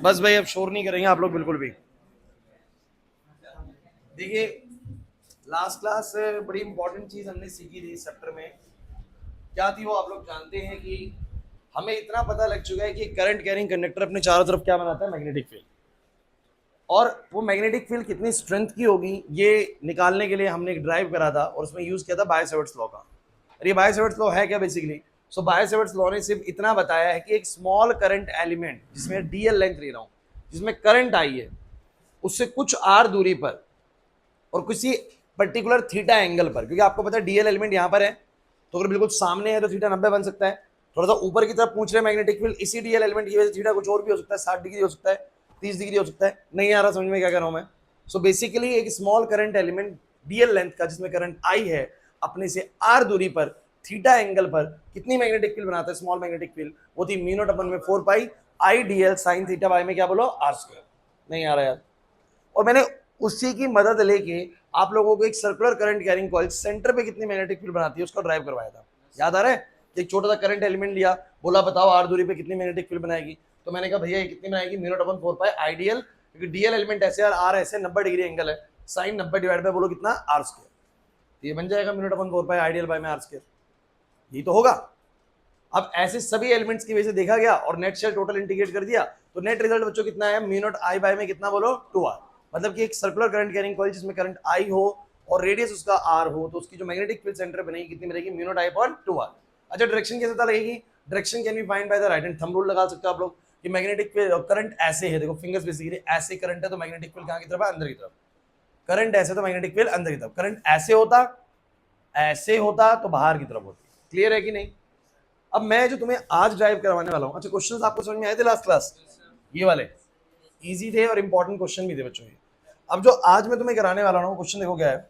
बस भाई अब शोर नहीं करेंगे आप लोग बिल्कुल भी। देखिए, लास्ट क्लास बड़ी इंपॉर्टेंट चीज हमने सीखी थी इस चैप्टर में। क्या थी वो आप लोग जानते हैं कि हमें इतना पता लग चुका है कि करंट कैरिंग कंडक्टर अपने चारों तरफ क्या बनाता है, मैग्नेटिक फील्ड। और वो मैग्नेटिक फील्ड कितनी स्ट्रेंथ की होगी ये निकालने के लिए हमने एक ड्राइव करा था और उसमें यूज किया था बायो-सेवर्ट्स लॉ का। और ये बायो-सेवर्ट्स लॉ है क्या बेसिकली? सो बायो-सेवर्ट्स लॉ ने सिर्फ इतना बताया है कि एक स्मॉल करंट एलिमेंट जिसमें डीएल लेंथ ले रहा हूं, जिसमें करंट आई है, उससे कुछ आर दूरी पर और किसी पर्टिकुलर थीटा एंगल पर, क्योंकि आपको पता है डीएल एलिमेंट यहां पर है, तो अगर बिल्कुल सामने है तो थीटा 90 बन सकता है। थोड़ा सा ऊपर की तरफ पूछ रहे मैग्नेटिक फील्ड, इसी डीएल एलिमेंट की वजह से थीटा कुछ और भी हो सकता है, 60 डिग्री हो सकता है, 30 डिग्री हो सकता है। नहीं आ रहा समझ में क्या कह रहा हूं मैं? सो बेसिकली एक small current element DL length का जिसमें करंट आई है, अपने से आर दूरी पर थीटा एंगल पर कितनी मैग्नेटिक फील्ड बनाता है, स्मॉल मैग्नेटिक फील्ड, वो थी म्यू नॉट अपन में 4 पाई आई डीएल साइन थीटा बाई में क्या बोलो, आर स्क्वायर। नहीं आ रहा यार। और मैंने उसी की मदद लेके आप लोगों को एक circular current carrying coil centre पे कितनी मैग्नेटिक फील्ड बनाती है उसका ड्राइव करवाया था। याद आ रहा है? एक छोटा सा करंट एलिमेंट लिया, बोला बताओ आर दूरी पे कितनी मैग्नेटिक फील्ड बनाएगी, तो मैंने कहा भैया ये कितनी बनाएगी, म्यू नॉट अपन 4 पाई आइडियल, क्योंकि डीएल एलिमेंट ऐसे और आर ऐसे 90 डिग्री एंगल है, साइन 90 डिवाइड बाय बोलो कितना, आर स्क्वायर। ये बन जाएगा mu naught upon 4 pi ideal by में आर स्क्वायर। ये तो होगा। अब ऐसे सभी एलिमेंट्स की वजह से देखा गया और नेट शेल टोटल इंटीग्रेट कर दिया, तो नेट रिजल्ट बच्चों कितना है, म्यू नॉट आई बाय में कितना बोलो, 2r। मतलब कि एक सर्कुलर करंट कैरिंग कॉइल जिसमें करंट आई हो और रेडियस उसका आर हो, तो उसकी जो मैग्नेटिक फील्ड सेंटर बनेगी कितनी बनेगी, म्यू नॉट आई अपॉन 2r। अच्छा, डायरेक्शन कैसे पता लगेगी? Direction can be find by the right hand thumb rule लगा सकते हो आप लोग कि मैग्नेटिक करंट ऐसे है, देखो फिंगर्स बेसिकली ऐसे करंट है तो मैग्नेटिक फील्ड कहां की तरफ है, अंदर की तरफ। करंट ऐसे तो मैग्नेटिक फील्ड अंदर की तरफ, करंट ऐसे होता तो बाहर की तरफ होती। क्लियर है कि नहीं? अब मैं जो तुम्हें आज ड्राइव करवाने वाला हूं, अच्छा क्वेश्चंस आपको समझ में आए थे लास्ट क्लास? ये वाले इजी थे और इंपॉर्टेंट क्वेश्चन भी थे बच्चों ये। अब जो आज मैं तुम्हें कराने वाला हूं क्वेश्चन देखो क्या है।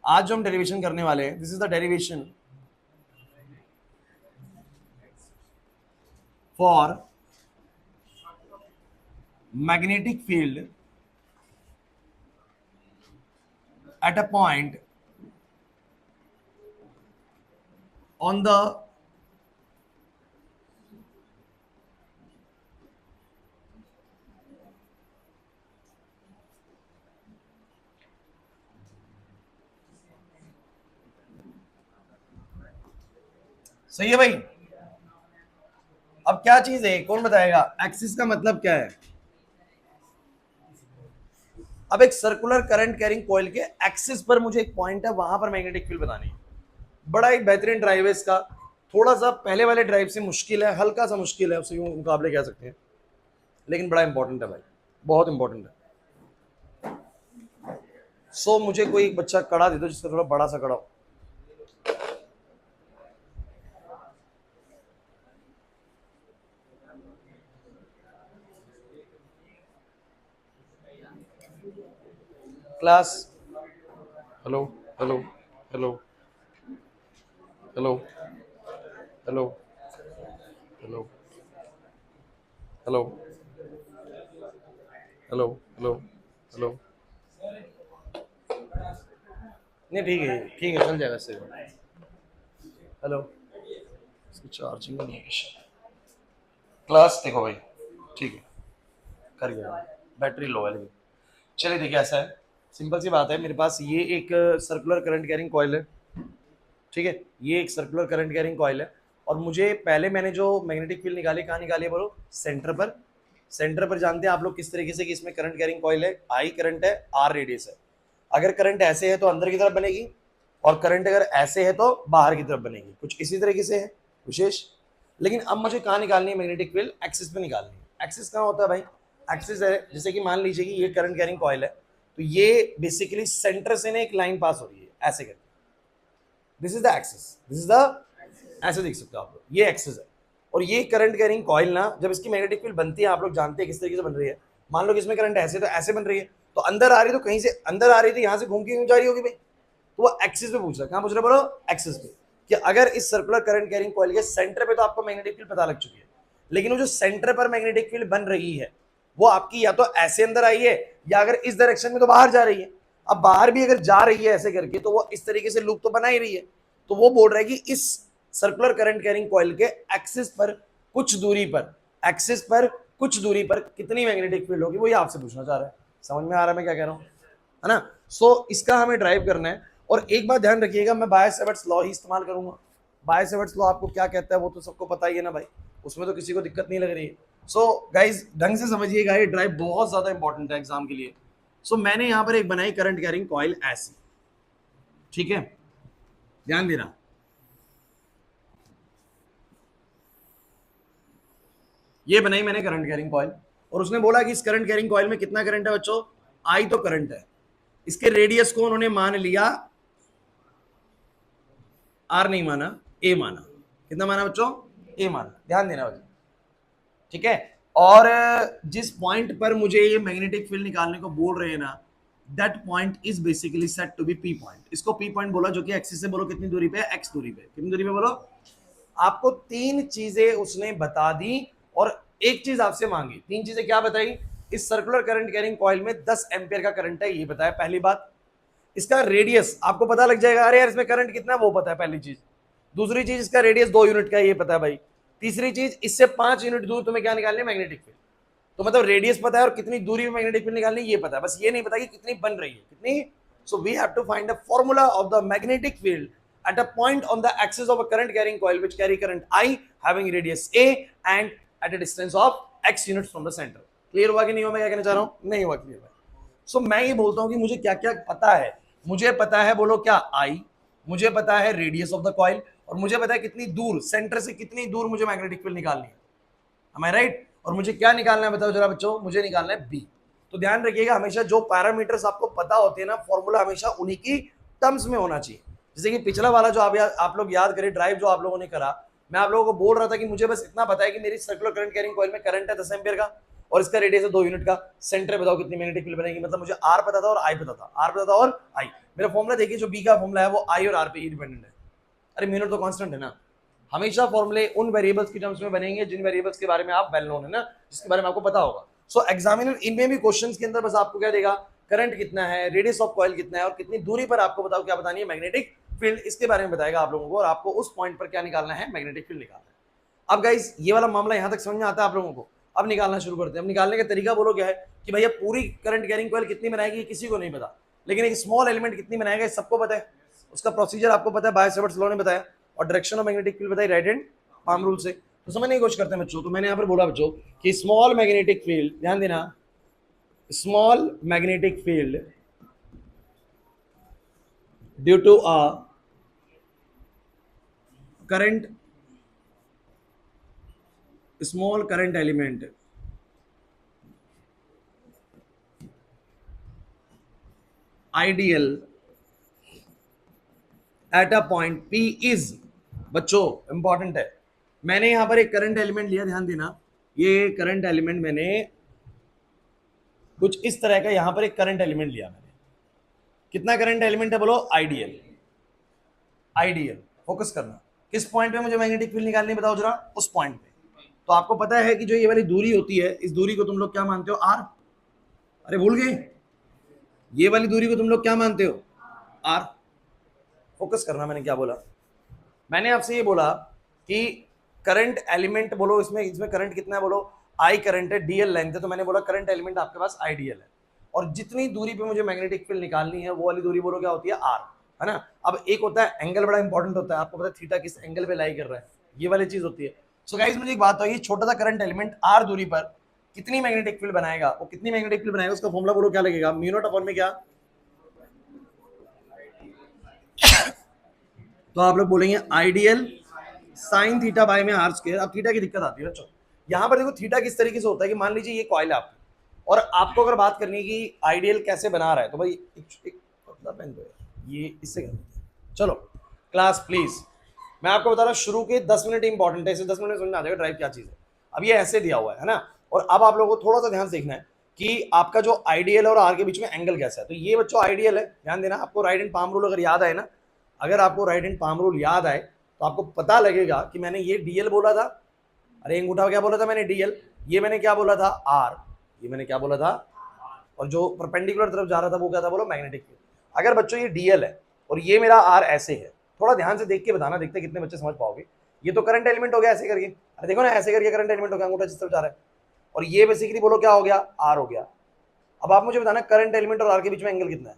आज जो हम डेरिवेशन करने वाले हैं, this is the derivation for magnetic field at a point on the सही है भाई। अब क्या चीज है, कौन बताएगा? एक्सिस का मतलब क्या है? अब एक सर्कुलर करंट कैरिंग कॉइल के एक्सिस पर मुझे एक पॉइंट है, वहां पर मैग्नेटिक फील्ड बनानी है। बड़ा एक बेहतरीन ड्राइव है इसका। थोड़ा सा पहले वाले ड्राइव से मुश्किल है, हल्का सा मुश्किल है, उससे मुकाबले कह सकते हैं, लेकिन बड़ा इंपॉर्टेंट है भाई, बहुत इंपॉर्टेंट है। मुझे कोई एक बच्चा कड़ा दे दो जिसका थोड़ा बड़ा सा कड़ा हो। Class, hello, hello, hello, hello, hello, hello, hello, hello, hello, hello. नहीं ठीक है, ठीक है, चल जाएगा सही। हेलो, इसकी चार्जिंग नहीं है। क्लास देखो भाई, ठीक है, कर गया, बैटरी लो है लेकिन। चलिए देखिए, ऐसा है, सिंपल सी बात है, मेरे पास ये एक सर्कुलर करंट कैरिंग कॉइल है, ठीक है, ये एक सर्कुलर करंट कैरिंग कॉइल है। और मुझे पहले मैंने जो मैग्नेटिक फील्ड निकाली, कहाँ निकाली है बोलो, सेंटर पर। सेंटर पर जानते हैं आप लोग किस तरीके से कि इसमें करंट कैरिंग कॉइल है, आई करंट है, आर रेडियस है। अगर करंट ऐसे है तो अंदर की तरफ बनेगी, और करंट अगर ऐसे है तो बाहर की तरफ बनेगी, कुछ इसी तरीके से है विशेष। लेकिन अब मुझे कहाँ निकालनी है मैग्नेटिक फील्ड, एक्सिस पे निकालनी है। एक्सिस कहाँ होता है भाई? एक्सिस है, जैसे कि मान लीजिए कि ये करंट कैरिंग कॉइल है, तो ये बेसिकली सेंटर से ना एक लाइन पास हो रही है ऐसे करके, this is the axis, this is the, ऐसे देख सकते हो आप लोग, ये एक्सिस है। और ये करंट कैरिंग कॉइल ना, जब इसकी मैग्नेटिक फील्ड बनती है, आप लोग जानते हैं किस तरीके से बन रही है। मान लो कि इसमें करंट ऐसे तो ऐसे बन रही है, तो अंदर आ रही है तो कहीं से अंदर आ रही थी, यहां से घूम के जा रही होगी भाई, तो वो एक्सिस पे पूछ रहा है। कहां पूछ रहा है बोलो? एक्सिस पे। कि अगर इस सर्कुलर करंट कैरिंग कॉइल के सेंटर पे, तो आपको मैग्नेटिक फील्ड पता लग चुकी है, लेकिन वो जो सेंटर पर मैग्नेटिक फील्ड बन रही है, वो आपकी या तो ऐसे अंदर आई है, या अगर इस डायरेक्शन में तो बाहर जा रही है। अब बाहर भी अगर जा रही है ऐसे करके, तो वो इस तरीके से लूप तो बना ही रही है। तो वो बोल रहा है कि इस सर्कुलर करंट कैरिंग कॉइल के एक्सिस पर कुछ दूरी पर, एक्सिस पर कुछ दूरी पर कितनी मैग्नेटिक फील्ड होगी, वो ये आपसे पूछना चाह रहा है। समझ में आ रहा है मैं क्या कह रहा हूँ, है ना। सो इसका हमें ड्राइव करना है। और एक बात ध्यान रखिएगा, मैं बायो-सेवर्ट्स लॉ ही इस्तेमाल करूंगा। बायो-सेवर्ट्स लॉ आपको क्या कहता है वो तो सबको पता ही है ना भाई, उसमें तो किसी को दिक्कत नहीं लग रही है। सो गाइज ढंग से समझिएगा, ये ड्राइव बहुत ज्यादा इंपॉर्टेंट है एग्जाम के लिए। सो मैंने यहां पर एक बनाई करंट कैरिंग कॉइल ऐसी, ठीक है, ध्यान देना। ये बनाई मैंने करंट कैरिंग कॉइल, और उसने बोला कि इस करंट कैरिंग कॉइल में कितना करंट है बच्चों, आई तो करंट है। इसके रेडियस को उन्होंने मान लिया, आर नहीं माना, ए माना। कितना माना बच्चों, ए माना, ध्यान देना बच्चों, ठीक है। और जिस पॉइंट पर मुझे ये मैग्नेटिक फील्ड निकालने को बोल रहे हैं ना, that point is basically set to be P point. इसको पी पॉइंट बोला, जो कि एक्सिस से बोलो कितनी दूरी पे है, एक्स दूरी पे। कितनी दूरी पे बोलो, आपको तीन चीजें उसने बता दी और एक चीज आपसे मांगी। तीन चीजें क्या बताई, इस सर्कुलर करंट कैरिंग कॉइल में 10 एम्पियर का करंट है, ये बताया पहली बात। इसका रेडियस आपको पता लग जाएगा, अरे यार इसमें करंट कितना है वो पता है, पहली चीज। दूसरी चीज, इसका रेडियस 2 यूनिट का है, ये पता है भाई। तीसरी चीज, इससे 5 यूनिट दूर तुम्हें क्या निकालनी है, मैग्नेटिक फील्ड। तो मतलब रेडियस पता है और कितनी दूरी में मैग्नेटिक फील्ड निकालनी है ये पता है, बस ये नहीं पता कि कितनी बन रही है, कितनी। So we have to find the formula of the magnetic field at a point on the axis of a current carrying coil which carry current I having radius A and at a distance of x units from the center। Clear हुआ कि नहीं हुआ मैं क्या कहना चाह रहा हूं, नहीं हुआ क्लियर भाई। सो मैं ये बोलता हूं कि मुझे क्या क्या पता है, मुझे पता है बोलो क्या, I, मुझे पता है रेडियस ऑफ द कॉइल, और मुझे पता है कितनी दूर, सेंटर से कितनी दूर मुझे मैग्नेटिक फील्ड निकालनी है। Am I right? और मुझे क्या निकालना है बताओ जरा बच्चों, मुझे निकालना है बी। तो ध्यान रखिएगा, हमेशा जो पैरामीटर्स आपको पता होते हैं ना, फॉर्मूला हमेशा उन्हीं की टर्म्स में होना चाहिए। जैसे कि पिछला वाला जो आप लोग याद करें ड्राइव जो आप लोगों ने करा, मैं आप लोगों को बोल रहा था कि मुझे बस इतना पता है कि मेरी सर्कुलर करंट कैरिंग कॉइल में करंट है 10 एम्पियर का और इसका रेडियस है 2 यूनिट का। सेंटर बताओ कितनी मैग्नेटिक फील्ड बनेगी, मतलब मुझे आर पता था और आई पता था, आर पता था और आई। मेरा फॉर्मूला देखिए, जो बी का फॉर्मूला है वो आई और आर पे ही डिपेंडेंट है। अरे म्यू नॉट तो कांस्टेंट है ना। हमेशा फॉर्मूले उन वेरिएबल्स की टर्म्स में बनेंगे जिन वेरिएबल्स के बारे में आप वेल नोन है ना, जिसके बारे में आपको पता होगा। सो एग्जामिनर इनमें भी क्वेश्चंस के अंदर बस आपको क्या देगा, करंट कितना है, रेडियस ऑफ कॉइल कितना है और कितनी दूरी पर आपको बताओ क्या बतानी है, मैग्नेटिक फील्ड, इसके बारे में बताएगा आप लोगों को। और आपको उस पॉइंट पर क्या निकालना है, मैग्नेटिक फील्ड निकालना है। अब गाइस ये वाला मामला यहां तक समझ में आता है आप लोगों को। अब निकालना शुरू करते हैं। अब निकालने का तरीका बोलो क्या है कि भैया पूरी करंट कैरिंग कॉइल कितनी बनाएगी किसी को नहीं पता, लेकिन एक स्मॉल एलिमेंट कितनी बनाएगा सबको पता है। उसका प्रोसीजर आपको पता है, बायो-सेवर्ट्स लॉ ने बताया, और डायरेक्शन ऑफ मैग्नेटिक फील्ड बताई राइट हैंड पाम रूल से। तो समझने की कोशिश करते हैं बच्चों। तो मैंने यहां पर बोला बच्चों कि स्मॉल मैग्नेटिक फील्ड, ध्यान देना, small magnetic field due to a current, small current element ideal at a point P is, बच्चों इंपॉर्टेंट है, मैंने यहां पर एक करंट एलिमेंट लिया, ध्यान देना, ये करंट एलिमेंट मैंने कुछ इस तरह का, यहां पर एक करंट एलिमेंट लिया मैंने। कितना करंट एलिमेंट है बोलो, आइडियल। आइडियल, फोकस करना, किस पॉइंट पे मुझे मैग्नेटिक फील्ड निकालनी है बताओ जरा, उस पॉइंट पे। तो आपको पता है कि जो ये वाली दूरी होती है, इस दूरी को तुम लोग क्या मानते हो, आर। अरे भूल गए, ये वाली दूरी को तुम लोग क्या मानते हो, आर। फोकस करना, मैंने क्या बोला, मैंने आपसे ये बोला कि करंट एलिमेंट बोलो, इसमें करंट कितना है बोलो, आई करंट है, डीएल लेंथ है, तो मैंने बोला करंट एलिमेंट आपके पास आइडियल है, और जितनी दूरी पे मुझे मैग्नेटिक फील्ड निकालनी है वो वाली दूरी बोलो क्या होती है, आर, है ना। अब एक होता है एंगल, बड़ा इंपॉर्टेंट होता है, आपको पता है थीटा किस एंगल पे लाई कर रहा है, ये वाली चीज होती है। सो गाइस मुझे एक बात बताइए, छोटा सा करंट एलिमेंट आर दूरी पर कितनी मैग्नेटिक फील्ड बनाएगा, वो कितनी मैग्नेटिक फील्ड बनाएगा, उसका फॉर्मूला बोलो क्या लगेगा, म्यू नॉट अपॉन में क्या, तो आप लोग बोलेंगे आइडियल साइन थीटा बाय में आर स्क्वायर। अब थीटा की दिक्कत आती है बच्चों, यहां पर देखो थीटा किस तरीके से होता है कि मान लीजिए ये कॉइल है आपकी, और आपको अगर बात करनी है कि आइडियल कैसे बना रहा है, तो भाई एक पतला पेन दो, ये इससे कर देते हैं। चलो क्लास प्लीज, मैं आपको बता रहा हूँ शुरू के 10 मिनट इंपॉर्टेंट है, इसे 10 मिनट समझ में आ जाएगा ड्राइव क्या चीज है। अब ये ऐसे दिया हुआ है ना, और अब आप लोगों को थोड़ा सा ध्यान से देखना है कि आपका जो आइडियल और आर के बीच में एंगल कैसा है। तो ये बच्चों आइडियल है, ध्यान देना, आपको राइट हैंड पाम रूल अगर याद आए ना, अगर आपको राइट हैंड पाम रूल याद आए तो आपको पता लगेगा कि मैंने ये डीएल बोला था, अरे अंगूठा क्या बोला था मैंने, डीएल, ये मैंने क्या बोला था, आर, ये मैंने क्या बोला था, और जो परपेंडिकुलर तरफ जा रहा था वो क्या था बोलो, मैग्नेटिक फील्ड। अगर बच्चों ये डीएल है और ये मेरा आर ऐसे है, थोड़ा ध्यान से देख के बताना, देखते कितने बच्चे समझ पाओगे। ये तो करंट एलिमेंट हो गया ऐसे करके, अरे देखो ना ऐसे करके करंट एलिमेंट हो गया, अंगूठा जिस तरफ जा रहा है, और ये बेसिकली बोलो क्या हो गया, आर हो गया। अब आप मुझे बताना करंट एलिमेंट और आर के बीच में एंगल कितना है?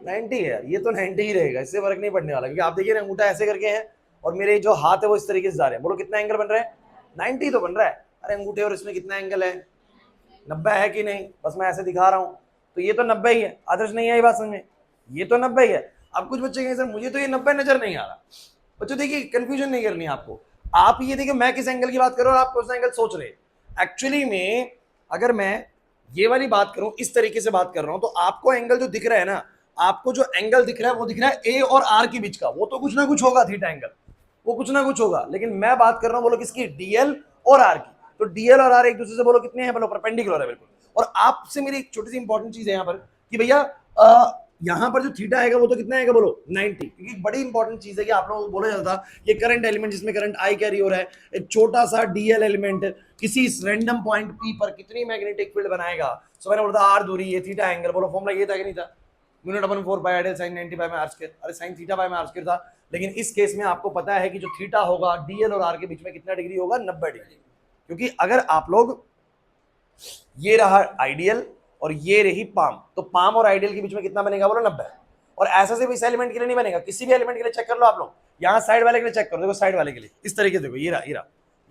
90 है। ये तो 90 ही रहेगा, इससे फर्क नहीं पड़ने वाला, क्योंकि आप देखिए ना अंगूठा ऐसे करके है और मेरे जो हाथ है वो इस तरीके से जा रहे हैं। बोलो कितना एंगल बन रहा है? 90 तो बन रहा है। अरे अंगूठे और इसमें कितना एंगल है? 90 है कि नहीं? बस मैं ऐसे दिखा रहा हूँ, तो ये तो 90 ही है। आदर्श नहीं आई बात समझ में? ये तो 90 ही है। अब कुछ बच्चे कहें सर मुझे तो ये 90 नजर नहीं आ रहा। बच्चों देखिए कंफ्यूजन नहीं करनी आपको। आप ये देखिए मैं किस एंगल की बात कर रहा हूँ और आप कौन सा एंगल सोच रहे हैं। एक्चुअली में अगर मैं ये वाली बात करूं, इस तरीके से बात कर रहा हूं, तो आपको एंगल जो दिख रहा है ना, आपको जो एंगल दिख रहा है वो दिख रहा है ए और आर के बीच का। वो तो कुछ ना कुछ होगा थीटा एंगल, वो कुछ ना कुछ होगा। लेकिन मैं बात कर रहा हूं बोलो किसकी, डीएल और आर की। तो डीएल और आर एक दूसरे से बोलो कितने हैं, बोलो परपेंडिकुलर है बिल्कुल। और आपसे मेरी एक छोटी सी इंपॉर्टेंट चीज है यहाँ पर कि भैया यहाँ पर जो थीटा आएगा वो तो कितना आएगा, बोलो 90। क्योंकि बड़ी इंपॉर्टेंट चीज है कि आप लोगों को बोला जाता ये करंट एलिमेंट जिसमें करंट आई कैरी हो रहा है, एक छोटा सा डीएल एलिमेंट किसी रैंडम पॉइंट पी पर कितनी मैग्नेटिक फील्ड बनाएगा। सो मैंने बोला आर दूरी ये थीटा एंगल, बोलो फॉर्मूला ये था कि नहीं था, म्यू नॉट अपॉन 4 पाई आइडियल sin 90 पाई में आर स्क्वायर। अरे sin थीटा पाई में आर स्क्वायर था, लेकिन इस केस में आपको पता है कि जो थीटा होगा डीएल और आर के बीच में कितना डिग्री होगा, 90 डिग्री। क्योंकि अगर आप लोग ये रहा आइडियल और ये रही पाम, तो पाम और आइडियल के बीच में कितना बनेगा, बोलो 90। और ऐसा सिर्फ इस एलिमेंट के लिए नहीं बनेगा, किसी भी एलिमेंट के लिए चेक कर लो आप लोग। यहाँ साइड वाले के लिए चेक करो, देखो साइड वाले के लिए इस तरीके से देखो, ये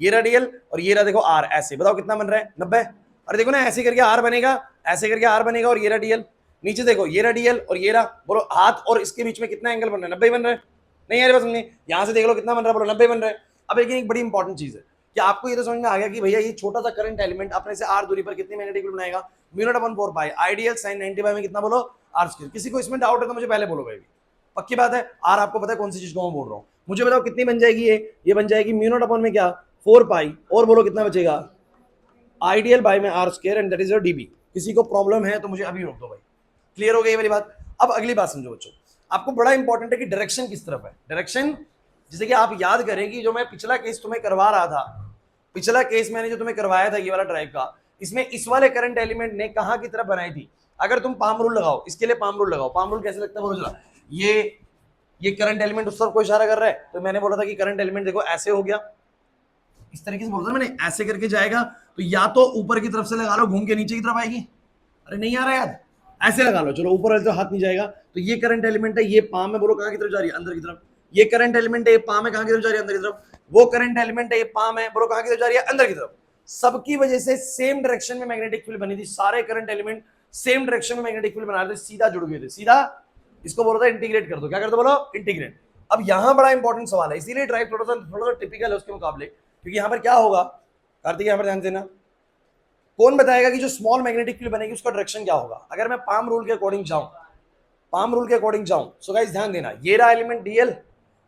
रहा डीएल और ये रहा देखो आर, ऐसे बताओ कितना बन रहा है, 90। अरे देखो ना ऐसे करके आर बनेगा, ऐसे करके आर बनेगा, और ये रहा डीएल। नीचे देखो ये रहा डीएल और ये रहा, बोलो हाथ और इसके बीच में कितना एंगल बन रहा है, 90 बन रहा है। नहीं यार बस समझे, यहाँ से देख लो कितना बन रहा है, बोलो 90 बन रहा है। अब लेकिन एक बड़ी इंपॉर्टेंट चीज है कि आपको ये तो समझ में आ गया कि भैया ये छोटा सा करंट एलिमेंट अपने से आर दूरी पर कितनी मैग्नेटिक फील्ड बनाएगा, म्यू नॉट अपॉन 4 पाई आइडियल sin 90 पाई में कितना, बोलो आर स्क्वायर। किसी को इसमें डाउट है तो मुझे पहले बोलो भाई, पक्की बात है। आर आपको पता है कौन सी चीज को मैं बोल रहा हूँ, मुझे बताओ कितनी बन जाएगी ये बन जाएगी म्यू नॉट अपॉन में क्या 4 पाई, और बोलो कितना बचेगा, आइडियल बाय में R square and that is your dB. किसी को प्रॉब्लम है तो मुझे अभी रोक दो भाई। क्लियर हो गई वाली बात? अब अगली बात समझो बच्चों, आपको बड़ा इंपॉर्टेंट है कि डायरेक्शन किस तरफ है। डायरेक्शन जैसे कि आप याद करें कि जो मैं पिछला केस तुम्हें करवा रहा था, पिछला केस मैंने जो तुम्हें करवाया था ये वाला ड्राइव का, इसमें इस वाले करंट एलिमेंट ने कहां की तरफ बनाई थी। अगर तुम पाम रूल लगाओ, इसके लिए पाम रूल लगाओ। पाम रूल कैसे लगता है बोलो जरा। ये करंट एलिमेंट उस तरफ को इशारा कर रहा है, तो मैंने बोला था कि करंट एलिमेंट देखो ऐसे हो गया, इस तरीके से बोलता मैंने, ऐसे करके जाएगा तो या तो ऊपर की तरफ से लगा लो, घूम के नीचे की तरफ आएगी। अरे नहीं आ रहा याद, ऐसे लगा लो, चलो ऊपर वाले तो हाथ नहीं जाएगा। तो ये करंट एलिमेंट है, ये पाम है, बोलो कहां की तरफ जा रही है, अंदर की तरफ। ये करंट एलिमेंट है, ये पाम है, कहां की तरफ जा रही है, अंदर की तरफ। वो करंट एलिमेंट है, ये पाम है, बोलो कहां की तरफ जा रही है, अंदर की तरफ। सबकी वजह से सेम डायरेक्शन में मैग्नेटिक फील्ड बनी थी, सारे करंट एलिमेंट सेम डायरेक्शन में मैग्नेटिक फील्ड बना रहे थे, सीधा जुड़ गए थे, सीधा। इसको बोलो था इंटीग्रेट कर दो, क्या कर दो बोलो, इंटीग्रेट। अब यहां बड़ा इंपॉर्टेंट सवाल है, इसीलिए ड्राइव थोड़ा सा टिपिकल है उसके मुकाबले, क्योंकि यहां पर क्या होगा कार्तिक, यहां पर ध्यान देना। कौन बताएगा कि जो स्मॉल मैग्नेटिक फील्ड बनेगी उसका डायरेक्शन क्या होगा अगर मैं पाम रूल के अकॉर्डिंग जाऊं, पाम रूल के अकॉर्डिंग जाऊं। सो गाइस ध्यान देना, ये रहा एलिमेंट डीएल,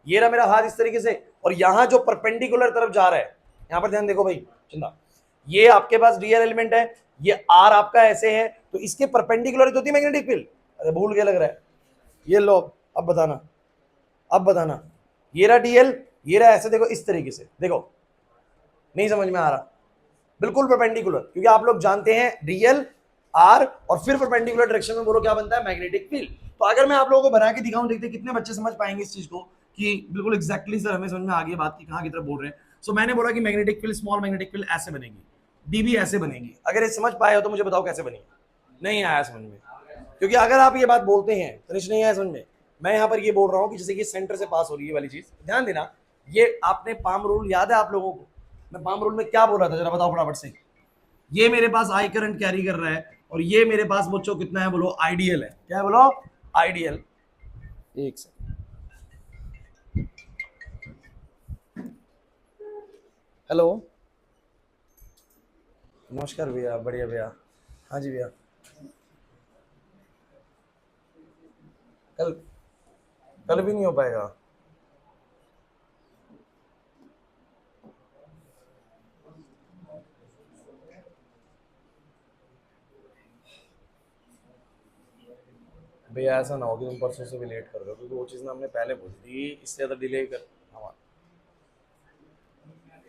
ये रहा मेरा हाथ इस तरीके से, और यहां जो परपेंडिकुलर तरफ जा रहा है, यहां पर ध्यान देखो भाई चंदा, ये आपके पास डीएल एलिमेंट है, ये आर आपका ऐसे है, तो इसके परपेंडिकुलर तो होती है मैग्नेटिक फील्ड। अरे भूल के लग रहा है, ये लो अब बताना, अब बताना। ये रहा डीएल, ये रहा ऐसे, देखो इस तरीके से, देखो नहीं समझ में आ रहा, बिल्कुल परपेंडिकुलर, क्योंकि आप लोग जानते हैं डीएल आर और फिर परपेंडिकुलर डायरेक्शन में बोलो क्या बनता है, मैग्नेटिक फील्ड। तो अगर मैं आप लोगों को बना के दिखाऊं, देखते कितने बच्चे समझ पाएंगे इस चीज को कि बिल्कुल एग्जैक्टली सर हमें समझ में आ गई बात की कहां की तरफ बोल रहे हैं। सो मैंने बोला कि magnetic field, small magnetic field ऐसे बनेगी, डीबी ऐसे बनेगी। अगर ये समझ पाए हो तो मुझे बताओ कैसे बनी। नहीं आया समझ में, क्योंकि अगर आप ये बात बोलते हैं तो नहीं आया समझ में। मैं यहाँ पर ये बोल रहा हूँ कि जैसे कि सेंटर से पास हो रही है वाली चीज, ध्यान देना। ये आपने पाम रूल याद है आप लोगों को, मैं पाम रूल में क्या बोला था जरा बताओ फटाफट से। ये मेरे पास आई करंट कैरी कर रहा है और ये मेरे पास बच्चों कितना है, बोलो आइडियल है, क्या है बोलो, आइडियल। एक सेकंड, हेलो नमस्कार भैया, बढ़िया भैया, हाँ जी भैया। कल, कल भी नहीं हो पाएगा। भैया ऐसा ना हो कि तुम परसों से भी लेट कर रहे हो, क्योंकि वो चीज़ ना हमने पहले बोली थी, इससे ज़्यादा डिले कर हमारा।